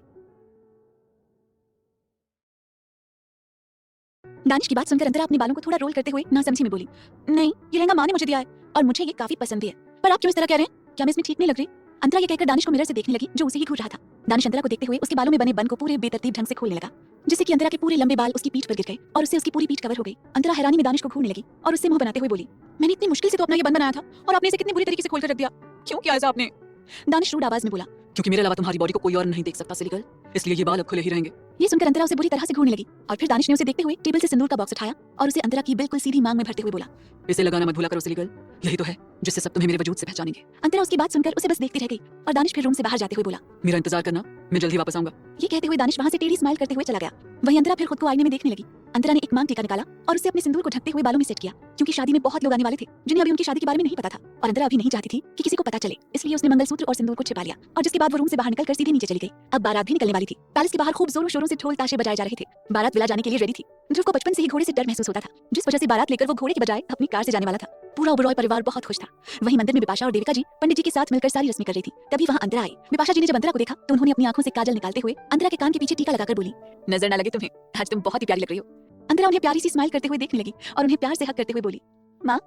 दानिश की बात सुनकर अंतरा अपने बालों को थोड़ा रोल करते हुए ना समझी में बोली, नहीं ये लहंगा माँ ने मुझे दिया है और मुझे ये काफी पसंद भी है, पर आप क्यों इस तरह कह रहे हैं? क्या मैं इसमें ठीक नहीं लग रही? अंतरा ये कहकर दानिश को मिरर से देखने लगी, जो उसे ही घूर रहा था। दानिश अंतरा को देखते हुए उसके बालों में बने बन को पूरे बेतरतीब ढंग से खोलने लगा, जिससे कि अंतरा के पूरे लंबे बाल उसकी पीठ पर गिर गए और उससे उसकी पूरी पीठ कवर हो गई। अंतरा हैरानी में दानिश को घूरने लगी और उससे मुंह बनाते हुए बोली, मैंने इतनी मुश्किल से तो अपना ये बन बनाया था और आपने इसे कितनी बुरी तरीके से खोलकर रख दिया, क्यों किया ऐसा आपने? दानिश रूड आवाज में बोला, क्योंकि मेरे अलावा तुम्हारी बॉडी को कोई और नहीं देख सकता सिली गर्ल, इसलिए ये बाल अब खुले ही रहेंगे। ये सुनकर अंतरा उसे बुरी तरह से घूरने लगी और फिर दानिश ने उसे देखते हुए टेबल से सिंदूर का बॉक्स उठाया और उसे अंतरा की बिल्कुल सीधी मांग में भरते हुए बोला, इसे लगाना मत भूला करो सिली गर्ल, यही तो है जिससे सब तुम्हें मेरे वजूद से पहचानेंगे। अंतरा उसकी बात सुनकर उसे बस देखती रह गई और दानिश फिर रूम से बाहर जाते हुए बोला, मेरा इंतजार करना, मैं जल्दी वापस आऊंगा। ये कहते हुए दानिश वहां से टेढ़ी स्माइल करते हुए चला गया। वहीं अंतरा फिर खुद को आईने में देखने लगी। अंतरा ने एक मांग टीका निकाला और उसे अपने सिंदूर को ढकते हुए बालों में सेट किया, क्योंकि शादी में बहुत लोग आने वाले थे जिन्हें अभी उनकी शादी के बारे में नहीं पता था और अंतरा अभी नहीं चाहती थी कि किसी को पता चले, इसलिए उसने मंगलसूत्र और सिंदूर को छिपा लिया और जिसके बाद वो रूम से बाहर निकलकर सीधे नीचे चली गई। अब बारात भी निकलने वाली थी। पैलेस के बाहर खूब जोरों शोरों से ढोल ताशे बजाए जा रहे थे। बारात विला जाने के लिए रेडी थी। ध्रुव को बचपन से ही घोड़े से डर महसूस होता था, जिस वजह से बारात लेकर वो घोड़े की बजाय अपनी कार से जाने वाला था। पूरा ओबरॉय परिवार बहुत खुश था। वहीं मंदिर में बिपाशा और देविका जी पंडित जी के साथ मिलकर सारी रस्में कर रही थी। तभी वहां अंतरा आई। बिपाशा जी ने जब अंतरा को देखा तो उन्होंने अपनी आंखों से काजल निकालते हुए अंतरा के कान के पीछे टीका लगाकर बोली, नजर न लगे तुम्हें, आज तुम बहुत ही प्यारी लग रही हो। अंतरा उन्हें प्यारी सी स्माइल करते हुए देखने लगी और उन्हें प्यार से हक करते हुए बोली, माँ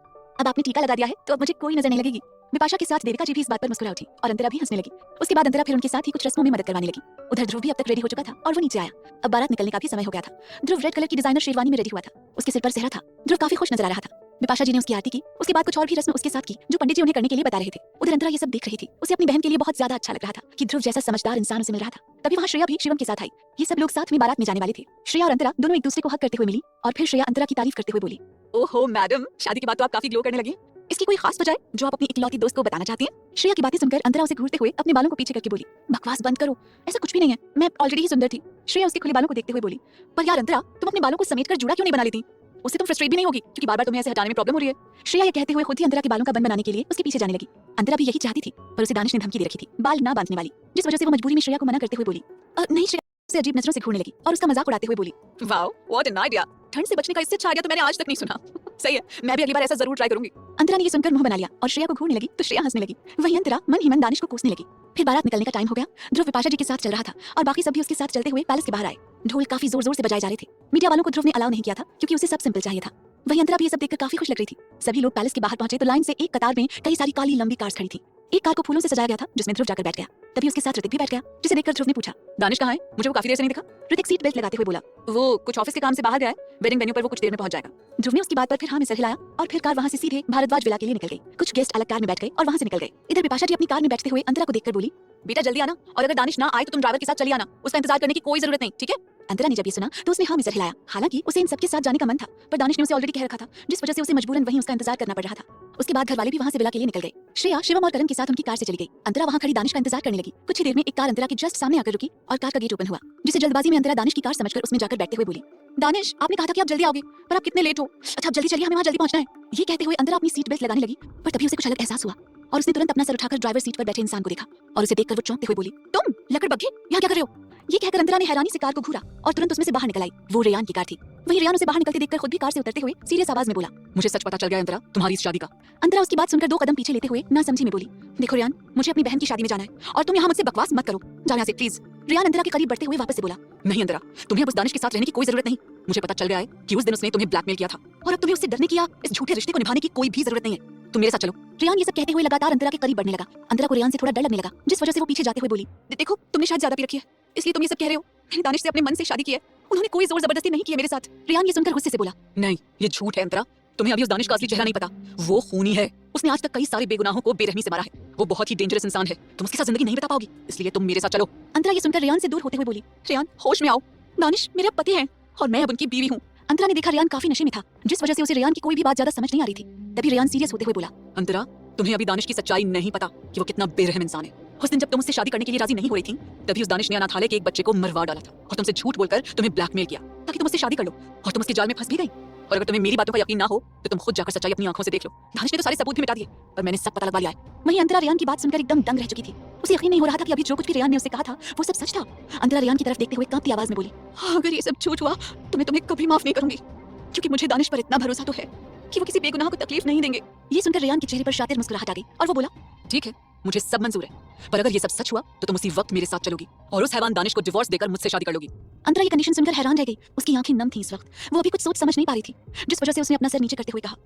अब आपने टीका लगा दिया है तो अब मुझे कोई नजर नहीं लगेगी। बिपाशा के साथ देविका जी भी इस बात पर मुस्कुरा उठी और अंतरा भी हंसने लगी। उसके बाद अंतरा फिर उनके साथ ही कुछ रस्मों में मदद करवाने लगी। उधर ध्रुव भी अब तक रेडी हो चुका था और वो नीचे आया। अब बारात निकलने का भी समय हो गया था। ध्रुव रेड कलर की डिजाइनर शेरवानी में रेडी हुआ था। उसके सिर पर सेहरा था। ध्रुव काफी खुश नजर आ रहा था। बिपाशा जी ने उसकी आरती की। उसके बाद कुछ और भी रस्म उसके साथ की जो पंडित जी उन्हें करने के लिए बता रहे थे। उधर अंतरा ये सब देख रही थी। उसे अपनी बहन के लिए बहुत ज्यादा अच्छा लग रहा था कि ध्रुव जैसा समझदार इंसान उसे मिल रहा था। तभी वहाँ श्रेया भी शिवम के साथ आई। ये सब लोग साथ में बारात में जाने वाले थे। श्रेया और अंतरा दोनों एक दूसरे को हक करते हुए मिली और फिर श्रेया अंतरा की तारीफ करते हुए बोली, ओहो मैडम, शादी के बाद तो आप काफी ग्लो करने लगी। इसकी कोई खास वजह है जो आप अपनी इकलौती दोस्त को बताना चाहती हैं? श्रेया की बातें सुनकर अंतरा उसे घूरते हुए अपने बालों को पीछे करके बोली, बकवास बंद करो, ऐसा कुछ भी नहीं है, मैं ऑलरेडी ही सुंदर थी। श्रेया उसके खुले बालों को देखते हुए बोली, पर यार अंतरा, तुम अपने बालों को समेटकर जुड़ा क्यों नहीं बना लेती? उससे तुम फ्रस्ट्रेट भी नहीं होगी क्योंकि बार-बार तुम्हें ऐसे हटाने में प्रॉब्लम हो रही है। श्रेया ये कहते हुए खुद ही अंतरा के बालों का बन बनाने के लिए उसके पीछे जाने लगी। अंतरा भी यही चाहती थी पर उसे दानिश ने धमकी दे रखी थी बाल ना बांधने वाली, जिस वजह से वो मजबूरी में श्रेया को मना करते हुए बोली, नहीं। श्रेया उसे अजीब नजरों से घूरने लगी और उसका मजाक उड़ाते हुए बोली, वाओ व्हाट एन आइडिया। ठंड से बचने का इससे अच्छा आइडिया तो मैंने आज तक नहीं सुना। सही है, मैं भी अगली बार ऐसा जरूर ट्राई करूंगी। अंतरा ने ये सुनकर मुंह बना लिया और श्रेया को घूरने लगी तो श्रेया हंसने लगी। वहीं अंतरा मन ही मन दानिश को कोसने लगी। फिर बारात निकलने का टाइम हो गया। ध्रुव विपाशा जी के साथ चल रहा था और बाकी सब भी उसके साथ चलते हुए पैलेस के बाहर आए। ढोल काफी जोर जोर से बजाए जा रहे थे। मीडिया वालों को ध्रुव ने अलाउ नहीं किया था क्योंकि उसे सब सिंपल चाहिए था। वहीं अंतरा भी ये सब देखकर काफी खुश लग रही थी। सभी लोग पैलेस के बाहर पहुंचे तो लाइन से एक कतार में कई सारी काली लंबी कार्स खड़ी थी। एक कार को फूलों से सजाया गया था जिसमें ध्रुव जाकर बैठ गया। तभी उसके साथ ऋतिक भी बैठ गया, जिसे देखकर ध्रुव ने पूछा, दानिश कहाँ है? मुझे वो काफी देर से नहीं दिखा। ऋतिक सीट बेल्ट लगाते हुए बोला, वो कुछ ऑफिस के काम से बाहर गया है, वेडिंग वेन्यू पर वो कुछ देर में पहुंच जाएगा। ध्रुव ने उसकी बात पर फिर हाँ में सर हिलाया और फिर कार वहां से सीधे भारद्वाज विला के लिए निकल गई। कुछ गेस्ट अलग कार में बैठ गए और वहां से निकल गए। इधर बिपाशा जी अपनी कार में बैठते हुए अंतरा को देखकर बोली, बेटा जल्दी आना, और अगर दानिश ना आए तो तुम ड्राइवर के साथ चली आना, उसका इंतजार करने की कोई जरूरत नहीं, ठीक है? अंतरा ने जब ये सुना तो उसने हाँ में सर हिलाया। हालांकि उसे इन सबके साथ जाने का मन था पर दानिश ने उसे ऑलरेडी कह रखा था, जिस वजह से उसे मजबूरन वहीं उसका इंतजार करना पड़ रहा था। उसके बाद घर वाले भी वहां से विला के लिए निकल गए। श्रेया शिवम और करण के साथ उनकी कार से चली गई। अंतरा वहां खड़ी दानिश का इंतजार करने लगी। कुछ ही देर में एक कार अंतरा के जस्ट सामने आकर रुकी और कार का गेट ओपन हुआ, जिसे जल्दबाजी में अंतरा दानिश की कार समझकर उसमें जाकर बैठते हुए बोली, दानिश आपने कहा था कि आप जल्दी आओगे पर आप कितने लेट हो। अच्छा आप जल्दी चलिए, हमें वहां जल्दी पहुंचना है। ये कहते हुए अंतरा अपनी सीट बेल्ट लगाने लगी पर तभी उसे कुछ अलग एहसास हुआ और उसने तुरंत अपना सर उठाकर ड्राइवर सीट पर बैठे इंसान को देखा और उसे देखकर वो चौंकते हुए बोली, तुम लकड़बग्घे यहाँ क्या कर रहे हो? ये कहकर अंतरा ने हैरानी से कार को घूरा और तुरंत उसमें से बाहर निकल आई। वो रेयान की कार थी। वहीं रेयान उसे बाहर निकलते देखकर खुद भी कार से उतरते हुए सीरियस आवाज में बोला, मुझे सच पता चल गया अंतरा, तुम्हारी इस शादी का। अंतरा उसकी बात सुनकर 2 कदम पीछे लेते हुए ना समझी में बोली, देखो रेयान, मुझे अपनी बहन की शादी में जाना है और तुम यहाँ मुझसे बकवास मत करो, जाओ यहाँ से प्लीज। रेयान अंतरा के करीब बढ़ते हुए वापस से बोला, नहीं अंतरा, तुम्हें अब उस दानिश के साथ रहने की कोई जरूरत नहीं। मुझे पता चल गया है कि उस दिन उसने तुम्हें ब्लैकमेल किया था और अब तुम्हें उससे डरने की या इस झूठे रिश्ते को निभाने की कोई भी जरूरत नहीं है। तुम मेरे साथ चलो। रेयान ये सब कहते हुए लगातार अंतरा के करीब बढ़ने लगा। अंतरा को रेयान से थोड़ा डर लगने लगा, जिस वजह से वो पीछे जाते हुए बोली, देखो तुमने शायद ज्यादा पी रखी है इसलिए तुम ये सब कह रहे हो। मैंने दानिश से अपने मन से शादी की है, उन्होंने कोई जोर जबरदस्ती नहीं की है मेरे साथ। रेयान ये सुनकर गुस्से से बोला, नहीं ये झूठ है अंतरा, तुम्हें अभी उस दानिश का असली चेहरा नहीं पता। वो खूनी है, उसने आज तक कई सारे बेगुनाहों को बेरहमी से मारा है। वो बहुत ही डेंजरस इंसान है, तुम उसके साथ जिंदगी नहीं बिता पाओगी, इसलिए तुम मेरे साथ चलो। अंतरा ये सुनकर रेयान से दूर होते हुए बोली, रेयान होश में आओ, दानिश मेरे पति हैं और मैं अब उनकी बीवी हूँ। अंतरा ने देखा रेयान काफी नशे में था, जिस वजह से उसे रेयान की कोई भी बात ज्यादा समझ नहीं आ रही थी। तभी रेयान सीरियस होते हुए बोला, अंतरा तुम्हें अभी दानिश की सच्चाई नहीं पता कि वो कितना बेरहम इंसान है। उस दिन जब तुम उससे शादी करने के लिए राजी नहीं हो रही थी तभी उस दानिश ने अनाथालय के एक बच्चे को मरवा डाला था और तुमसे झूठ बोलकर तुम्हें ब्लैकमेल किया ताकि तुम उससे शादी कर लो और तुम उसके जाल में फंस भी गई। और अगर तुम्हें मेरी बातों का यकीन ना हो तो तुम खुद जाकर सच्चाई अपनी आंखों से देख लो। दानिश ने तो सारे सबूत भी मिटा दिए पर मैंने सब पता लगा लिया है। वहीं अंतरा रेयान की बात सुनकर एकदम दंग रह चुकी थी। उसे यकीन नहीं हो रहा था कि अभी जो कुछ भी रेयान ने उसे कहा था वो सब सच था। अंतरा रेयान की तरफ देखते हुए कांपती आवाज में बोली, अगर ये सब झूठ हुआ तो मैं तुम्हें कभी माफ नहीं करूंगी, क्योंकि मुझे दानिश पर इतना भरोसा तो है कि वो किसी बेगुनाह को तकलीफ नहीं देंगे। ये सुनकर रेयान के चेहरे पर शातिर मुस्कुराहट आ गई और वो बोला, ठीक है मुझे सब मंजूर है, पर अगर ये सब सच हुआ तो तुम उसी वक्त मेरे साथ चलोगी और उस हैवान दानिश को डिवोर्स देकर मुझसे शादी कर लोगी। अंतरा ये कंडीशन सुनकर हैरान रह गई। उसकी आंखें नम थी इस वक्त, वो अभी कुछ सोच समझ नहीं पा रही थी, जिस वजह से उसने अपना सर नीचे करते हुए कहा,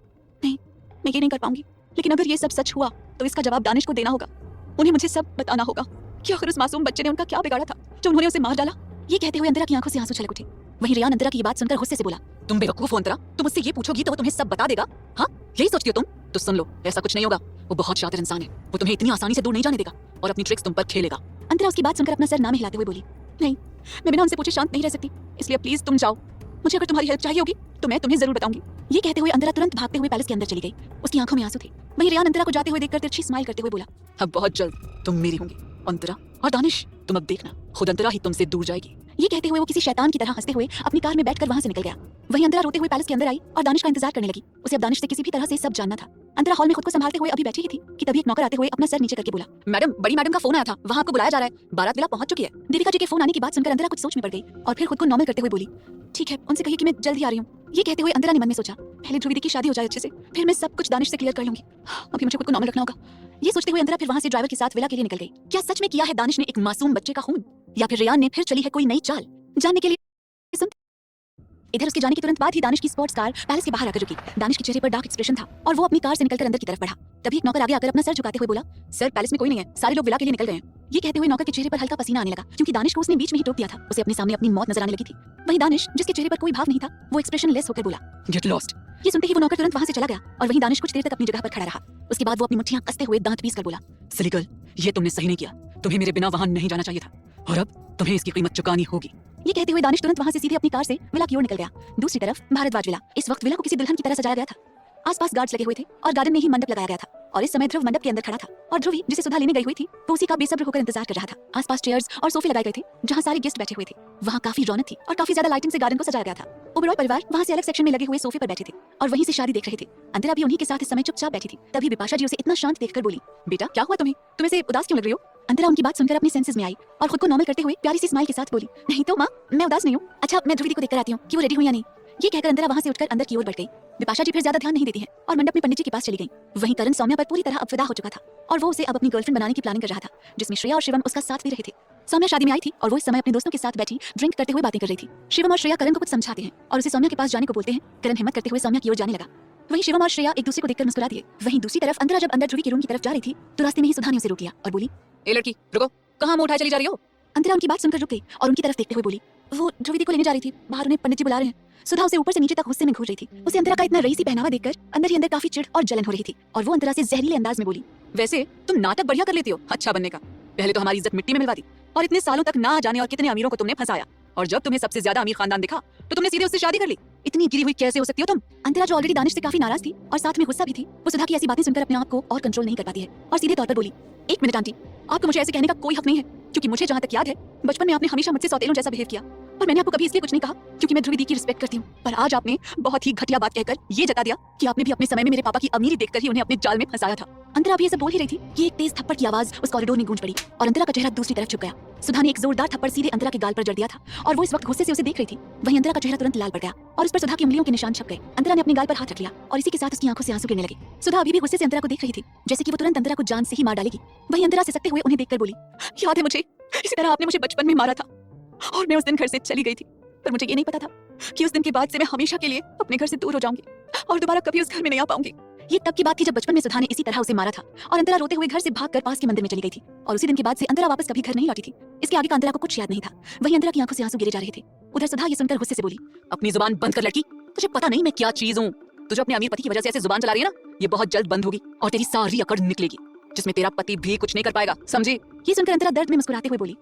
नहीं मैं ये नहीं कर पाऊंगी, लेकिन अगर ये सब सच हुआ तो इसका जवाब दानिश को देना होगा। उन्हें मुझे सब बताना होगा कि आखिर उस मासूम बच्चे ने उनका क्या बिगाड़ा था जो उन्होंने उसे मार डाला। ये कहते हुए अंतरा की आंखों से आंसू छलक उठे। वहीं रेयान अंतरा की ये बात सुनकर गुस्से से बोला, तुम बेवकूफ हो अंतरा, तुम उससे ये पूछोगी तो वो तुम्हें सब बता देगा? हाँ यही सोचती हो तुम? तो सुन लो, ऐसा कुछ नहीं होगा। वो बहुत शातिर इंसान है, वो तुम्हें इतनी आसानी से दूर नहीं जाने देगा और अपनी ट्रिक्स तुम पर खेलेगा। अंतरा उसकी बात सुनकर अपना सर ना में हिलाते हुए बोली, नहीं मैं बिना उनसे पूछे शांत नहीं रह सकती, इसलिए प्लीज तुम जाओ। मुझे अगर तुम्हारी हेल्प चाहिए होगी तो मैं तुम्हें जरूर बताऊंगी। ये कहते हुए अंतरा तुरंत भागते हुए पैलेस के अंदर चली गई। उसकी आंखों में आंसू थे। वहीं रेयान अंतरा को जाते हुए देखकर तिरछी स्माइल करते हुए बोला, अब बहुत जल्द तुम मेरी होंगी अंतरा, और दानिश तुम अब देखना खुद अंतरा ही तुमसे दूर जाएगी। ये कहते हुए वो किसी शैतान की तरह हंसते हुए अपनी कार में बैठकर वहां से निकल गया। वहीं अंतरा रोते हुए पैलेस के अंदर आई और दानिश का इंतजार करने लगी। उसे अब दानिश से किसी भी तरह से सब जानना था। अंतरा हॉल में खुद को संभालते हुए अभी बैठी ही थी कि तभी एक नौकर आते हुए अपना सर नीचे करके बोला, मैडम बड़ी मैडम का फोन आया था, वहाँ आपको बुलाया जा रहा है, बारात विला पहुंच चुकी है। देविका जी के फोन आने की बात सुनकर अंतरा कुछ सोच में पड़ गई और फिर खुद को नॉर्मल करते हुए बोली, ठीक है उनसे कहिए कि मैं जल्दी आ रही हूँ। ये कहते हुए अंतरा ने मन में सोचा, पहले ध्रुव दीदी की शादी हो जाए अच्छे से, फिर मैं सब कुछ दानिश से क्लियर कर लूंगी। अभी मुझे खुद को नॉर्मल रखना होगा। ये सोचते हुए अंतरा फिर वहां से ड्राइवर के साथ विला के लिए निकल गई। क्या सच में किया है दानिश ने एक मासूम बच्चे का खून, या फिर रेयान ने फिर चली है कोई नई चाल? जानने के लिए इधर उसके जाने के तुरंत बाद ही दानिश की स्पोर्ट्स कार पैलेस के बाहर आकर रुकी। दानिश के चेहरे पर डार्क एक्सप्रेशन था और वो अपनी कार से निकलकर अंदर की तरफ बढ़ा। तभी एक नौकर आगे आकर अपना सर झुकाते हुए बोला, सर पैलेस में कोई नहीं है, सारे लोग विला के लिए निकल गए हैं। ये कहते हुए नौकर के चेहरे पर हल्का पसीना आने लगा क्योंकि दानिश को उसने बीच में ही टोक दिया था। उसे अपने सामने अपनी मौत नजर आने लगी थी। वहीं दानिश, जिसके चेहरे पर कोई भाव नहीं था, वो एक्सप्रेशन लेस होकर बोला, गेट लॉस्ट। ये सुनते ही वो नौकर तुरंत वहां से चला गया और वहीं दानिश कुछ देर तक अपनी जगह पर खड़ा रहा। उसके बाद वो अपनी मुट्ठियां कसते हुए दांत पीस कर बोला, सिली गर्ल, ये तुमने सही नहीं किया। तुम्हें मेरे बिना वहां नहीं जाना चाहिए था और अब तुम्हें इसकी कीमत चुकानी होगी। ये कहते हुए दानिश तुरंत वहां से सीधे अपनी कार से विला की ओर निकल गया। दूसरी तरफ भारद्वाज विला। इस वक्त विला को किसी दुल्हन की तरह सजाया गया था। आसपास गार्ड्स लगे हुए थे और गार्डन में ही मंडप लगाया गया था और इस समय ध्रुव मंडप के अंदर खड़ा था और ध्रुवी, जिसे सुधा लेने गई हुई थी, वो उसी का बेसब्र होकर इंतजार कर रहा था। आसपास चेयर्स और सोफे लगाए गए थे जहां सारे गेस्ट बैठे हुए थे। वहां काफी रौनक थी और काफी ज्यादा लाइटिंग से गार्डन को सजाया गया था। ओबरॉय परिवार वहां से अलग सेक्शन में लगे हुए सोफे पर बैठे थे और वहीं से शादी देख रहे थे। अंतरा भी उन्हीं के साथ इस समय चुपचाप बैठी थी। तभी बिपाशा जी उसे इतना शांत देखकर बोली, बेटा क्या हुआ तुम्हें? तुम ऐसे उदास क्यों लग रही हो? अंतरा उनकी बात सुनकर अपनी सेंसेस में आई और खुद को नॉर्मल करते हुए प्यारी सी स्माइल के साथ बोली, नहीं तो माँ, मैं उदास नहीं हूँ। अच्छा, मैं ध्रुवी दी को देखकर आती हूँ कि वो रेडी हुई या नहीं। ये कहकर अंतरा वहां से उठकर अंदर की ओर बढ़ गई। बिपाशा जी फिर ज्यादा ध्यान नहीं देती है और मंडप में पंडित जी के पास चली गई। वहीं करण सौम्या पर पूरी तरह अब फिदा हो चुका था और वो उसे अब अपनी गर्लफ्रेंड बनाने की प्लानिंग कर रहा था, जिसमें श्रेया और शिवम उसका साथ दे रहे थे। सौम्या शादी में आई थी और वो इस समय अपने दोस्तों के साथ बैठी ड्रिंक करते हुए बातें कर रही थी। शिवम और श्रेया करण को कुछ समझाते हैं और उसे सौम्या के पास जाने को बोलते हैं। करण हिम्मत करते हुए सौम्या की ओर जाने लगा। वहीं शिवम और श्रेया एक दूसरे को देखकर मुस्कुरा दिए। वहीं दूसरी तरफ अंतरा जब अंदर ध्रुवी के रूम की तरफ जा रही थी तो रास्ते में ही सुधा ने उसे रोक लिया और बोली, ए लड़की रुको, कहाँ मुंह उठाए चली जा रही हो? अंतरा उनकी बात सुनकर रुक गई और उनकी तरफ देखते हुए बोली, वो ध्रुवी दी को लेने जा रही थी, बाहर उन्हें पंडित जी बुला रहे हैं। सुधा उसे ऊपर से नीचे तक गुस्से में घूर रही थी। उसे अंतरा का इतना रईसी पहनावा देखकर अंदर ही अंदर काफी चिढ़ और जलन हो रही थी और वो अंतरा से जहरीले अंदाज में बोली, वैसे तुम नाटक बढ़िया कर लेती हो अच्छा बनने का। पहले तो हमारी इज्जत मिट्टी में मिलवा दी और इतने सालों तक ना जाने और कितने अमीरों को तुमने फंसाया और जब तुम्हें सबसे ज्यादा अमीर खानदान दिखा तो तुमने सीधे उससे शादी कर ली। इतनी गिरी हुई कैसे हो सकती हो तुम? अंतरा जो ऑलरेडी दानिश से काफी नाराज थी और साथ में गुस्सा भी थी, वो सुधा की ऐसी बातें सुनकर अपने आप को और कंट्रोल नहीं कर पाती है और सीधे तौर पर बोली, एक मिनट आंटी, आपको मुझे ऐसे कहने का कोई हक नहीं है क्योंकि मुझे जहाँ तक याद है बचपन में आपने हमेशा मुझसे सौतेलों जैसा बिहेव किया पर मैंने आपको कभी इसलिए कुछ नहीं कहा क्योंकि मैं ध्रुवी दी की रिस्पेक्ट करती हूँ। पर आज आपने बहुत ही घटिया बात कहकर ये जता दिया कि आपने भी अपने समय में मेरे पापा की अमीरी देखकर ही उन्हें अपने जाल में फंसाया था। अंतरा अभी ये सब बोल ही रही थी कि एक तेज थप्पड़ की आवाज उस कॉरिडोर में गूंज पड़ी और अंतरा का चेहरा दूसरी तरफ झुक गया। सुधा ने एक जोरदार थप्पड़ सीधे अंतरा के गाल पर जड़ दिया था और वो इस वक्त गुस्से से उसे देख रही थी। वहीं अंतरा का चेहरा तुरंत लाल पड़ गया और उस पर सुधा की उंगलियों के निशान छप गए। अंतरा ने अपने गाल पर हाथ रख लिया और इसी के साथ उसकी आंखों से आंसू गिरने लगे। सुधा अभी भी गुस्से से अंतरा को देख रही थी जैसे कि वो तुरंत अंतरा को जान से ही मार डालेगी। वहीं अंतरा सिसकते हुए उन्हें देखकर बोली, याद है मुझे, इसी तरह आपने मुझे बचपन में मारा था और मैं उस दिन घर से चली गई थी पर मुझे ये नहीं पता था कि उस दिन के बाद से मैं हमेशा के लिए अपने घर से दूर हो जाऊंगी और दोबारा कभी उस घर में नहीं आ पाऊंगी। ये तब की बात थी जब बचपन में सुधा ने इसी तरह उसे मारा था और अंतरा रोते हुए घर से भागकर पास के मंदिर में चली गई थी और उसी दिन के बाद से अंतरा वापस कभी घर नहीं लौटी थी। इसके आगे का अंतरा को कुछ याद नहीं था। वहीं अंतरा की आंखों से आंसू गिरे जा रहे थे। उधर सुधा ये सुनकर गुस्से से बोली, अपनी जुबान बंद कर लड़की, तुझे पता नहीं मैं क्या चीज हूँ। तुझे अपने अमीर पति की वजह से ऐसे जुबान चला रही है ना, ये बहुत जल्द बंद होगी और तेरी सारी अकड़ निकलेगी जिसमें तेरा पति भी कुछ नहीं कर पाएगा, समझी? ये सुनकर अंतरा दर्द में मुस्कुराते हुए बोली,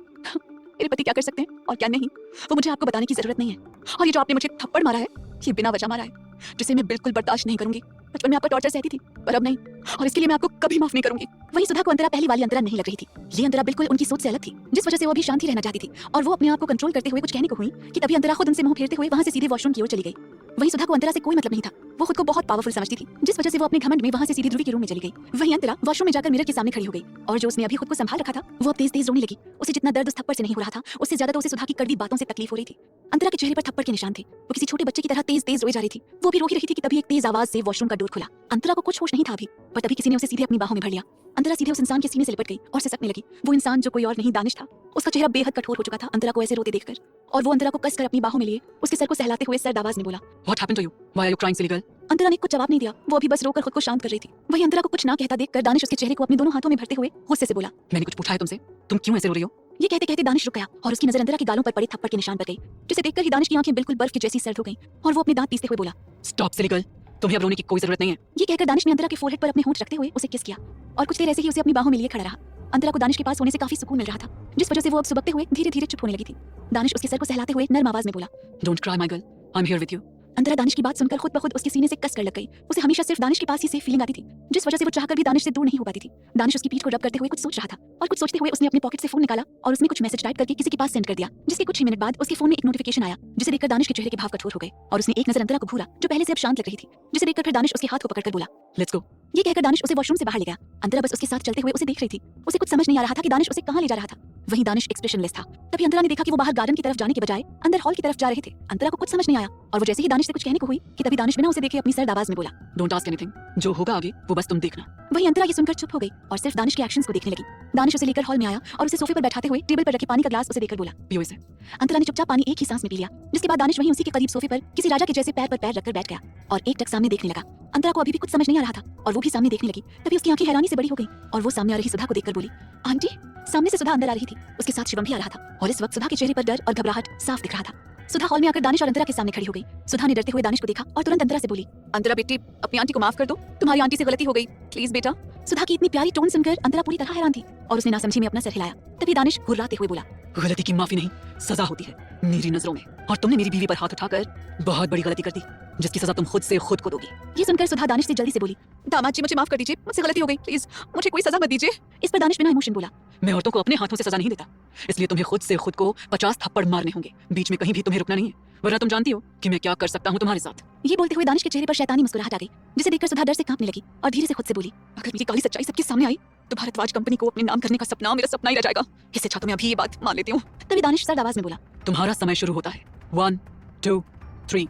मेरे पति क्या कर सकते हैं और क्या नहीं, वो मुझे आपको बताने की जरूरत नहीं है। और ये जो आपने मुझे थप्पड़ मारा है ये बिना वजह मारा है जिसे मैं बिल्कुल बर्दाश्त नहीं करूंगी। बचपन में आपका टॉर्चर सहती थी पर अब नहीं और इसके लिए मैं आपको कभी माफ नहीं करूंगी। वहीं सुधा को अंतरा पहली वाली अंतरा नहीं लग रही थी। ये अंतरा बिल्कुल उनकी सोच से अलग थी जिस वजह से वो भी शांति रहना चाहती थी और वो अपने आप को कंट्रोल करते हुए कुछ कहने को हुई कि तभी अंतरा खुद उनसे मुंह फेरते हुए वहां से सीधे वॉशरूम की ओर चली गई। वहीं सुधा को अंतरा से कोई मतलब नहीं था। वो खुद को बहुत पावरफुल समझती थी जिस वजह से वो अपने घमंड में वहां से सीधे ध्रुवी के रूम में चली गई। वहीं अंतरा वॉशरूम में जाकर मिरर के सामने खड़ी हो गई और जो उसने अभी खुद को संभाल रखा था वो अब तेज तेज रोने लगी। उसे जितना दर्द उस थप्पड़ से नहीं हो रहा था उससे ज्यादा तो उसे सुधा की कड़वी बातों से तकलीफ हो रही थी। अंतरा के चेहरे पर थप्पड़ के निशान थे। वो किसी छोटे बच्चे की तरह तेज तेज रोई जा रही थी। वो भी रो ही रही थी कि तभी एक तेज आवाज से वॉशरूम का डोर खुला। अंतरा को कुछ होश नहीं था अभी पर तभी किसी ने उसे सीधे अपनी बाहों में भर लिया। अंतरा सीधे उस इंसान के सीने से लिपट गई और सिसकने लगी। वो इंसान जो कोई और नहीं दानिश था। उसका चेहरा बेहद कठोर हो चुका था अंतरा को ऐसे रोते देखकर और वो अंतरा को कसकर अपनी बाहों में लिए उसके सर को सहलाते हुए सर्द आवाज में बोला, What happened to you? Why are you crying, silly girl? अंतरा ने कुछ जवाब नहीं दिया। वो अभी बस रोकर खुद को शांत कर रही थी। वहीं अंतरा को कुछ ना कहता देखकर दानिश उसके चेहरे को अपने दोनों हाथों में भरते हुए गुस्से से बोला, मैंने कुछ पूछा है तुमसे? तुम क्यों ऐसे रो रही हो? ये कहते कहते दानिश रुक गया और उसकी नजर अंतरा के गालों पर पड़े थप्पड़ के निशान पर गई जिसे देखकर ही दानिश की आंखें बिल्कुल बर्फ की जैसी सर्द हो गईं और वो अपने दांत पीसते हुए बोला, Stop, silly girl. तुम्हें अब रोने की कोई जरूरत नहीं है। ये कहकर दानिश ने अंतरा के फोरहेड पर अपने होंठ रखते हुए उसे किस किया और कुछ देर ऐसे ही उसे अपनी बाहों में लिए खड़ा रहा। अंतरा को दानिश के पास होने से काफी सुकून मिल रहा था जिस वजह से वो अब सुबकते हुए धीरे धीरे चुप होने लगी थी। दानिश उसके सर को सहलाते हुए नर्म आवाज में बोला, Don't cry, my girl. I'm here with you. अंतरा दानिश की बात सुनकर खुद ब खुद उसके सीने से कस कर लग गई। उसे हमेशा सिर्फ दानिश के पास ही सेफ फीलिंग आती थी जिस वजह से वो चाहकर भी दानिश से दूर नहीं हो पाती थी। दानिश उसकी पीठ को रब करते हुए कुछ सोच रहा था और कुछ सोचते हुए उसने अपने पॉकेट से फोन निकाला और उसमें कुछ मैसेज टाइप करके किसी के पास सेंड कर दिया जिसके कुछ ही मिनट बाद उसके फोन में एक नोटिफिकेशन आया जिसे देखकर दानिश के चेहरे के भाव कठोर हो गए और उसने एक नजर अंतरा को घूरा जो पहले से अब शांत लग रही थी जिसे देखकर फिर दानिश उसके हाथ को पकड़कर बोला, Let's go. ये कहकर दानिश उसे वॉशरूम से बाहर ले गया। अंतरा बस उसके साथ चलते हुए उसे देख रही थी। उसे कुछ समझ नहीं आ रहा था कि दानिश उसे कहाँ ले जा रहा था। वहीं दानिश एक्सप्रेशनलेस था। तभी अंतरा ने देखा कि वो बाहर गार्डन की तरफ जाने के बजाय अंदर हॉल की तरफ जा रहे थे। अंतरा को कुछ समझ नहीं आया और वो जैसे ही दानिश से कुछ कहने को हुई कि तभी दानिश बिना उसे देखे अपनी सर्द आवाज में बोला, डोंट आस्क एनीथिंग, जो होगा आगे वो बस तुम देखना। वहीं अंतरा ये सुनकर चुप हो गई और सिर्फ दानिश के एक्शंस को देखने लगी। दानिश उसे लेकर हॉल में आया और उसे सोफे पर बैठाते हुए टेबल पर रखे पानी का ग्लास उसे देकर बोला। पियो इसे। अंतरा ने चुपचाप पानी एक ही सांस में पी लिया, जिसके बाद दानिश वहीं उसी के करीब सोफे पर किसी राजा के जैसे पैर पर पैर रखकर बैठ गया और एकटक सामने देखने लगा। अंतरा को अभी भी कुछ समझ नहीं आ रहा था और वो भी सामने देखने लगी। तभी उसकी आंखें हैरानी से बड़ी हो गई और वो सामने आ रही सुधा को देखकर बोली, आंटी। सामने से सुधा अंदर आ रही थी, उसके साथ शिवम भी आ रहा था और इस वक्त सुधा के चेहरे पर डर और घबराहट साफ दिख रहा था। सुधा हॉल में आकर दानिश और अंतरा के सामने खड़ी हो गई। सुधा ने डरते हुए दानिश को देखा और तुरंत अंतरा से बोली, अंतरा बेटी, अपनी आंटी को माफ कर दो, तुम्हारी आंटी से गलती हो गई, प्लीज बेटा। सुधा की इतनी प्यारी टोन सुनकर अंतरा पूरी तरह हैरान थी और उसने नासमझी में अपना सर हिलाया। तभी दानिश घुर्राते हुए बोला, गलती की माफी नहीं, सजा होती है मेरी नजरों में, और तुमने मेरी बीवी पर हाथ उठाकर बहुत बड़ी गलती कर दी, जिसकी सजा तुम खुद से खुद को दोगी। ये सुनकर सुधा दानिश से जल्दी से बोली, दामाद जी मुझे माफ कर दीजिए, मुझसे गलती हो गई, प्लीज मुझे कोई सजा मत दीजिए। इस पर दानिश बिना इमोशन बोला, मैं औरतों को अपने हाथों से सजा नहीं देता, इसलिए तुम्हें खुद से खुद को 50 थप्पड़ मारने होंगे, बीच में कहीं भी तुम्हें रुकना नहीं है, वरना तुम जानती हो कि मैं क्या कर सकता हूँ तुम्हारे साथ। ये बोलते हुए दानिश के चेहरे पर शैतानी मुस्कुराहट आ गई, जिसे देखकर सुधा डर से कांपने लगी और धीरे से खुद से बोली, अगर मेरी काली सच्चाई सबके सामने आई तो भारतवाज कंपनी को अपने नाम करने का सपना मेरा सपना ही रह जाएगा। इससे अच्छा तो मैं अभी ये बात मान लेती हूँ। तभी दानिश सर्द आवाज में बोला, तुम्हारा समय शुरू होता है, 1 2 3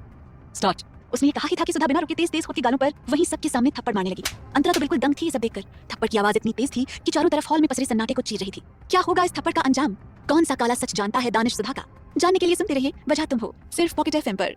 स्टार्ट। उसने ये कहा ही था कि सुधा बिना रुके तेज तेज होती गालों पर वहीं सबके सामने थप्पड़ मारने लगी। अंतरा तो बिल्कुल दंग थी ये सब देखकर। थप्पड़ की आवाज इतनी तेज थी कि चारों तरफ हॉल में पसरे सन्नाटे को चीर रही थी। क्या होगा इस थप्पड़ का अंजाम? कौन सा काला सच जानता है दानिश सुधा का? जानने के लिए सुनते रहिए वजह तुम हो, सिर्फ पॉकेट एफएम पर।